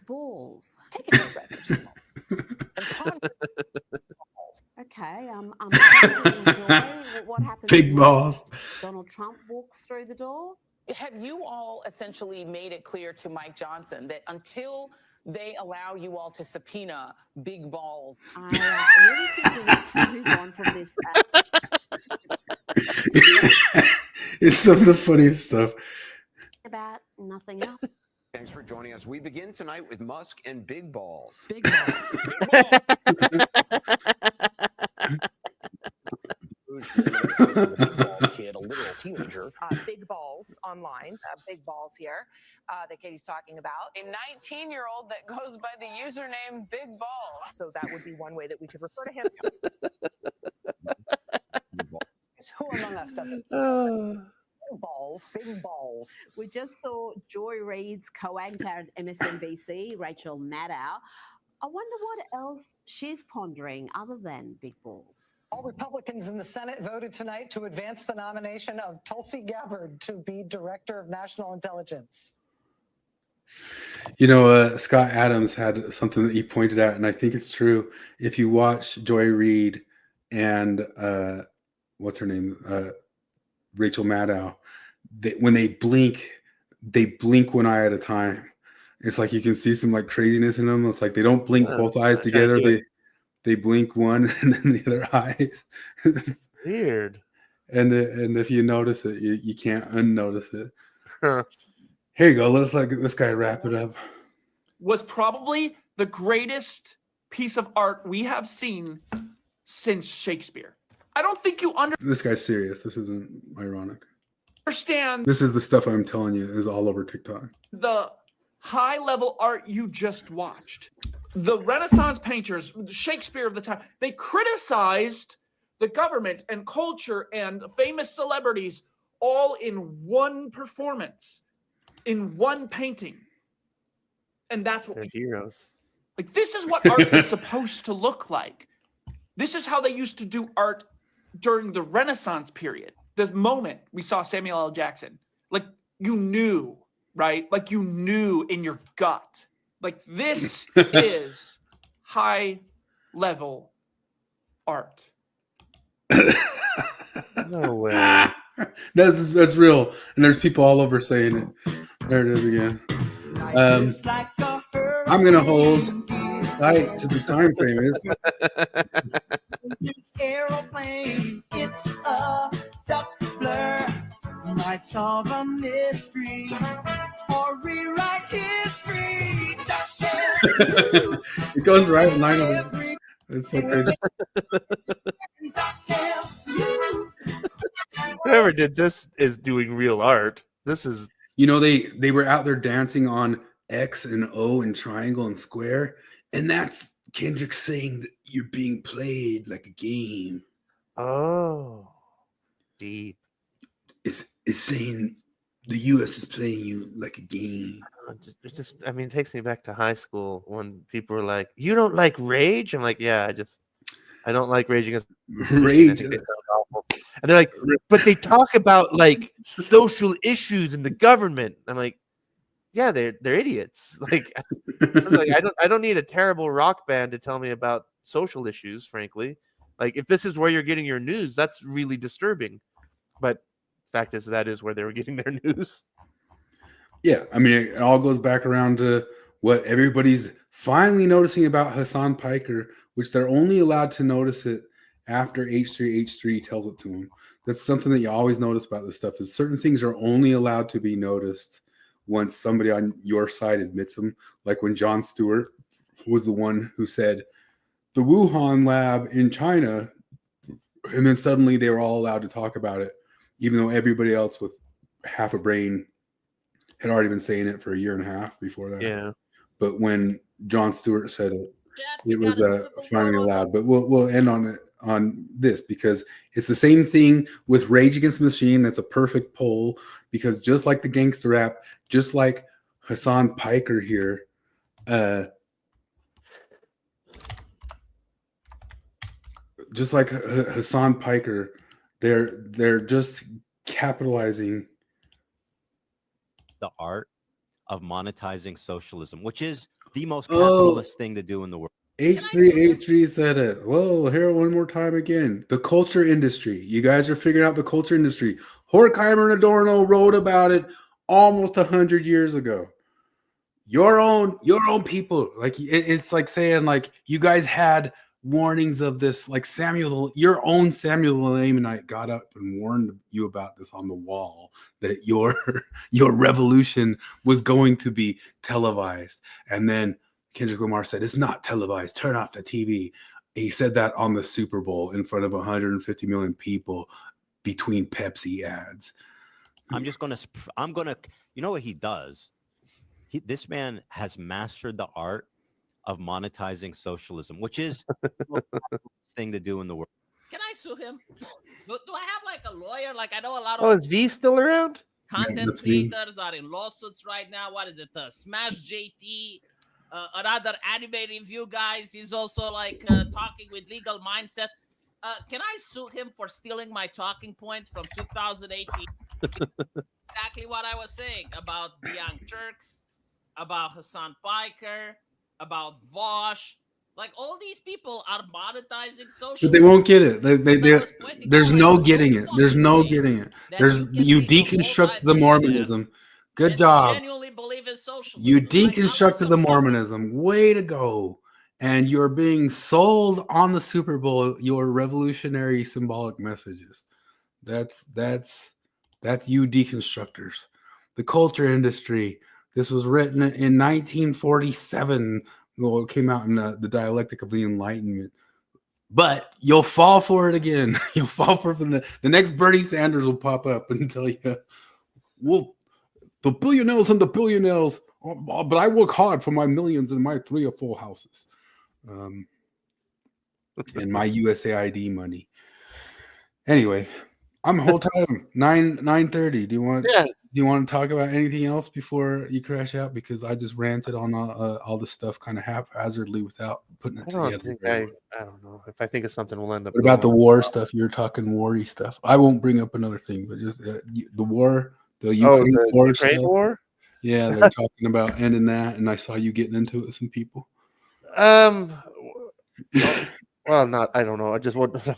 Speaker 21: balls. Take a deep breath. Okay, I'm enjoy what happens.
Speaker 1: Big Balz.
Speaker 21: Donald Trump walks through the door.
Speaker 3: Have you all essentially made it clear to Mike Johnson that until they allow you all to subpoena Big Balz?
Speaker 21: I really think we need to move on from this.
Speaker 1: It's some of the funniest stuff.
Speaker 21: About nothing else.
Speaker 22: Thanks for joining us. We begin tonight with Musk and Big Balz.
Speaker 3: Big Balz.
Speaker 23: Kid, a literal teenager.
Speaker 24: Big Balz online, Big Balz here, that Katie's talking about.
Speaker 3: A 19-year-old that goes by the username Big Balz.
Speaker 24: So that would be one way that we could refer to him. Who among us doesn't? Big Balz.
Speaker 21: We just saw Joy Reid's co-anchor at MSNBC, Rachel Maddow. I wonder what else she's pondering other than Big Balz.
Speaker 24: All Republicans in the Senate voted tonight to advance the nomination of Tulsi Gabbard to be Director of National Intelligence.
Speaker 1: You know, Scott Adams had something that he pointed out, and I think it's true. If you watch Joy Reid and what's her name, Rachel Maddow, when they blink one eye at a time. It's like you can see some like craziness in them. It's like they don't blink both eyes together. They blink one and then the other eye.
Speaker 2: Weird.
Speaker 1: And if you notice it, you can't unnotice it. Here you go. Let's let this guy wrap it up.
Speaker 25: Was probably the greatest piece of art we have seen since Shakespeare. I don't think you
Speaker 1: This guy's serious. This isn't ironic.
Speaker 25: understand
Speaker 1: This is the stuff I'm telling you is all over TikTok.
Speaker 25: the high-level art you just watched. The Renaissance painters, Shakespeare of the time, they criticized the government and culture and famous celebrities all in one performance, in one painting. And that's what
Speaker 2: They're heroes.
Speaker 25: like. This is what art is supposed to look like. This is how they used to do art during the Renaissance period. The moment we saw Samuel L. Jackson, like you knew, right? Like you knew in your gut. Like this is high level art.
Speaker 2: No way.
Speaker 1: That's real. And there's people all over saying it. There it is again. I'm gonna hold tight to the time frame.
Speaker 9: It's aeroplanes, it's a duck blur. Might solve a mystery or rewrite history.
Speaker 1: It goes right in line with it. It's so crazy.
Speaker 2: Whoever did this is doing real art. This is,
Speaker 1: You know, they were out there dancing on X and O and triangle and square, and that's Kendrick saying that you're being played like a game.
Speaker 2: oh, deep.
Speaker 1: It's saying the U.S. is playing you like a game.
Speaker 2: It just, I mean, it takes me back to high school when people were like, "You don't like Rage?" I'm like, "Yeah, I don't like Rage Against the Machine. I think they sound awful." And they're like, "But they talk about like social issues in the government." I'm like, "Yeah, they're idiots." Like, I don't need a terrible rock band to tell me about social issues. Frankly, like if this is where you're getting your news, that's really disturbing. But fact is, that is where they were getting their news.
Speaker 1: Yeah, I mean, it all goes back around to what everybody's finally noticing about Hassan Piker, which they're only allowed to notice it after H3H3 tells it to them. That's something that you always notice about this stuff is certain things are only allowed to be noticed once somebody on your side admits them. Like when Jon Stewart was the one who said the Wuhan lab in China, and then suddenly they were all allowed to talk about it, even though everybody else with half a brain had already been saying it for a year and a half before that.
Speaker 2: Yeah.
Speaker 1: But when Jon Stewart said it, it was finally allowed. But we'll end on it on this because it's the same thing with Rage Against the Machine. That's a perfect poll because just like the gangster rap, just like Hassan Piker here, just like Hassan Piker, they're just capitalizing
Speaker 26: the art of monetizing socialism, which is the most capitalist thing to do in the world.
Speaker 1: H3H3 said it. Whoa, here one more time again. The culture industry. You guys are figuring out the culture industry. Horkheimer and Adorno wrote about it almost 100 years ago. Your own people, like it's like saying like you guys had warnings of this, like your own Samuel the Lamanite got up and warned you about this on the wall, that your revolution was going to be televised. And then Kendrick Lamar said, it's not televised, turn off the TV. He said that on the Super Bowl in front of 150 million people between Pepsi ads.
Speaker 26: I'm gonna, you know what he does? This man has mastered the art of monetizing socialism, which is the most thing to do in the world.
Speaker 4: Can I sue him? Do I have like a lawyer? Like I know a lot of.
Speaker 2: Oh, is V still around?
Speaker 4: Content creators are in lawsuits right now. What is it? Smash JT, another anime review guys. He's also like talking with Legal Mindset. Can I sue him for stealing my talking points from 2018? Exactly what I was saying about the Young Turks, about Hassan Piker, about Vosh. Like all these people are monetizing social.
Speaker 1: But they won't get it. There's no getting it. There's no getting it. You deconstruct the Mormonism. Good job.
Speaker 4: Genuinely believe in socialism.
Speaker 1: You deconstructed the Mormonism. Way to go. And you're being sold on the Super Bowl your revolutionary symbolic messages. That's you deconstructors. The culture industry. This was written in 1947. Well, it came out in the Dialectic of the Enlightenment. But you'll fall for it again. You'll fall for it. The next Bernie Sanders will pop up and tell you, well, the billionaires and the billionaires, but I work hard for my millions and my 3 or 4 houses. And my USAID money. Anyway, I'm whole time 9:30. Do you want to talk about anything else before you crash out? Because I just ranted on all the stuff kind of haphazardly without putting it together.
Speaker 2: I don't know. If I think of something, we'll end up.
Speaker 1: What about the war stuff? You're talking war-y stuff. I won't bring up another thing, but just the war, the Ukraine war stuff.
Speaker 2: War?
Speaker 1: Yeah, they're talking about ending that, and I saw you getting into it with some people.
Speaker 2: Well, I don't know. I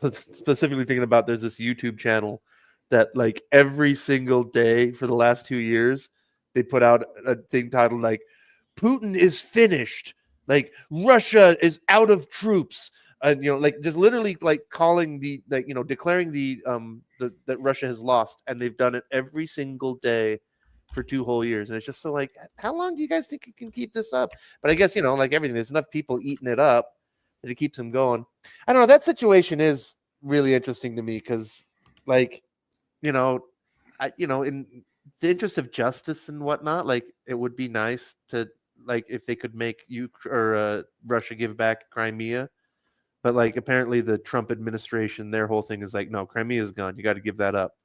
Speaker 2: was specifically thinking about there's this YouTube channel that like every single day for the last 2 years, they put out a thing titled like Putin is finished. Like Russia is out of troops. And like just literally like calling declaring that Russia has lost. And they've done it every single day for 2 whole years. And it's just so like, how long do you guys think you can keep this up? But I guess, like everything, there's enough people eating it up that it keeps them going. I don't know. That situation is really interesting to me because like, in the interest of justice and whatnot, like it would be nice to like if they could make Russia give back Crimea. But like apparently the Trump administration, their whole thing is like, no, Crimea is gone. You got to give that up.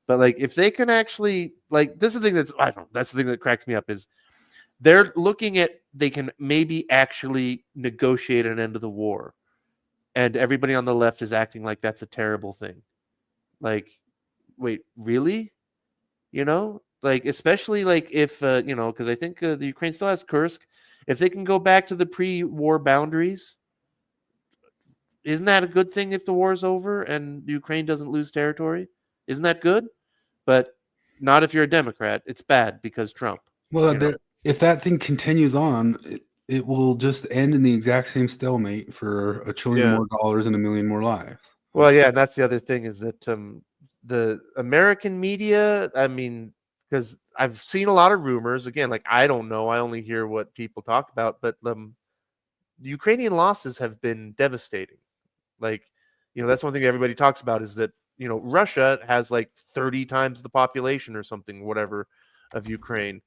Speaker 2: But like if they can actually like this is the thing that's the thing that cracks me up is they're looking at they can maybe actually negotiate an end of the war. And everybody on the left is acting like that's a terrible thing. Like, wait, really? Like especially like if because I think the Ukraine still has Kursk. If they can go back to the pre-war boundaries, isn't that a good thing if the war's over and Ukraine doesn't lose territory? Isn't that good? But not if you're a Democrat. It's bad because Trump.
Speaker 1: Well, if that thing continues on, it will just end in the exact same stalemate for $1 trillion more dollars and 1 million more lives.
Speaker 2: Well, yeah, and that's the other thing is that the American media, I mean, because I've seen a lot of rumors. Again, like I don't know, I only hear what people talk about. But the Ukrainian losses have been devastating. Like, that's one thing everybody talks about is that Russia has like 30 times the population or something, whatever, of Ukraine,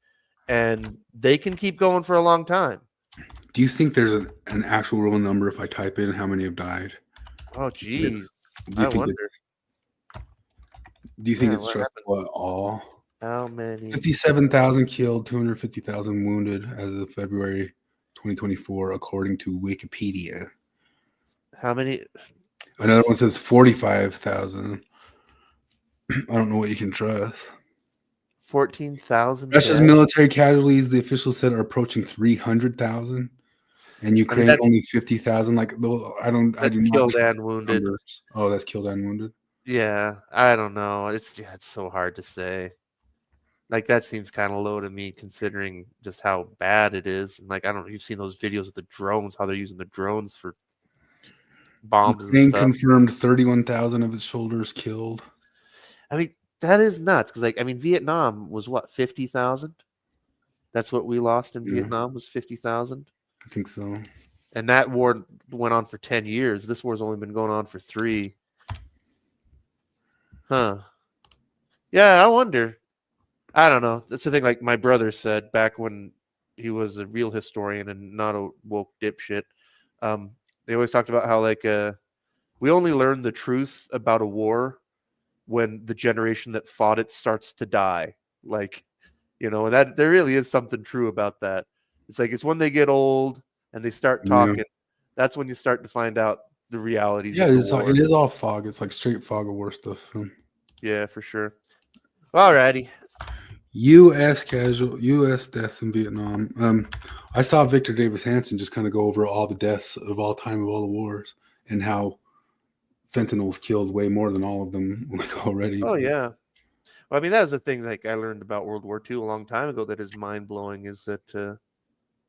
Speaker 2: and they can keep going for a long time.
Speaker 1: Do you think there's an actual real number if I type in how many have died?
Speaker 2: Oh, geez.
Speaker 1: Do you think it's trustable at all?
Speaker 2: How many?
Speaker 1: 57,000 killed, 250,000 wounded as of February 2024, according to Wikipedia.
Speaker 2: How many?
Speaker 1: Another one says 45,000. I don't know what you can trust.
Speaker 2: 14,000.
Speaker 1: Russia's military casualties, the officials said, are approaching 300,000, and Ukraine only 50,000. Like, I didn't
Speaker 2: killed and wounded.
Speaker 1: Numbers. Oh, that's killed and wounded.
Speaker 2: Yeah, I don't know. It's so hard to say. Like that seems kind of low to me, considering just how bad it is. And like I don't know, you've seen those videos of the drones, how they're using the drones for bombs and
Speaker 1: Ukraine
Speaker 2: stuff.
Speaker 1: confirmed 31,000 of its soldiers killed.
Speaker 2: I mean, that is nuts. Because like, I mean, Vietnam was what, 50,000? That's what we lost in Vietnam, was 50,000.
Speaker 1: I think so.
Speaker 2: And that war went on for 10 years. This war's only been going on for 3. Huh. Yeah, I wonder. I don't know. That's the thing. Like my brother said back when he was a real historian and not a woke dipshit. They always talked about how like we only learn the truth about a war when the generation that fought it starts to die. Like, you know, and that there really is something true about that. It's like it's when they get old and they start talking. That's when you start to find out the realities.
Speaker 1: Yeah,
Speaker 2: of the
Speaker 1: it's
Speaker 2: war.
Speaker 1: it is all fog. It's like straight fog of war stuff.
Speaker 2: Yeah, for sure. Alrighty.
Speaker 1: U.S. deaths in Vietnam. I saw Victor Davis Hanson just kind of go over all the deaths of all time of all the wars and how fentanyl's killed way more than all of them like already.
Speaker 2: Oh yeah. Well, I mean, that was the thing like I learned about World War II a long time ago that is mind blowing. Is that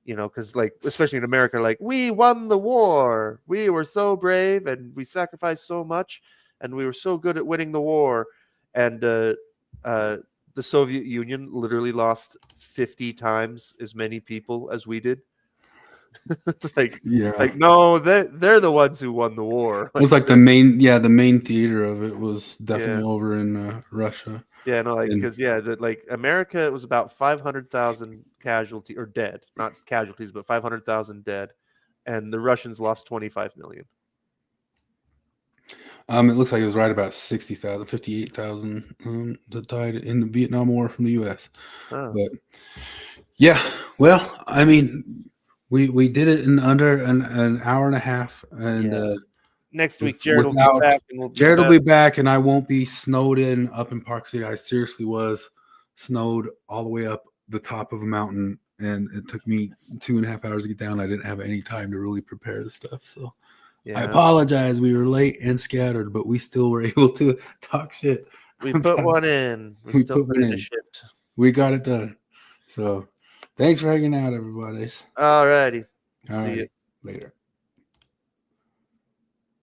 Speaker 2: you know, because like especially in America, like we won the war, we were so brave and we sacrificed so much, and we were so good at winning the war, and the Soviet Union literally lost 50 times as many people as we did. like no, they're the ones who won the war.
Speaker 1: It was like the main theater of it was definitely over in Russia.
Speaker 2: Yeah, no, like because like America, it was about 500,000 casualties or dead, not casualties, but 500,000 dead, and the Russians lost 25 million.
Speaker 1: It looks like it was right about 60,000, 58,000 that died in the Vietnam War from the U.S.
Speaker 2: Oh.
Speaker 1: But yeah, well, I mean, we did it in under an hour and a half, and
Speaker 2: next week Jared will be back, and
Speaker 1: Jared will be back, and I won't be snowed in up in Park City. I seriously was snowed all the way up the top of a mountain, and it took me 2.5 hours to get down. I didn't have any time to really prepare the stuff, so.
Speaker 2: Yeah.
Speaker 1: I apologize. We were late and scattered, but we still were able to talk shit.
Speaker 2: We put one in. We still put in the shift.
Speaker 1: We got it done. So thanks for hanging out, everybody.
Speaker 2: All righty.
Speaker 1: All right. Later.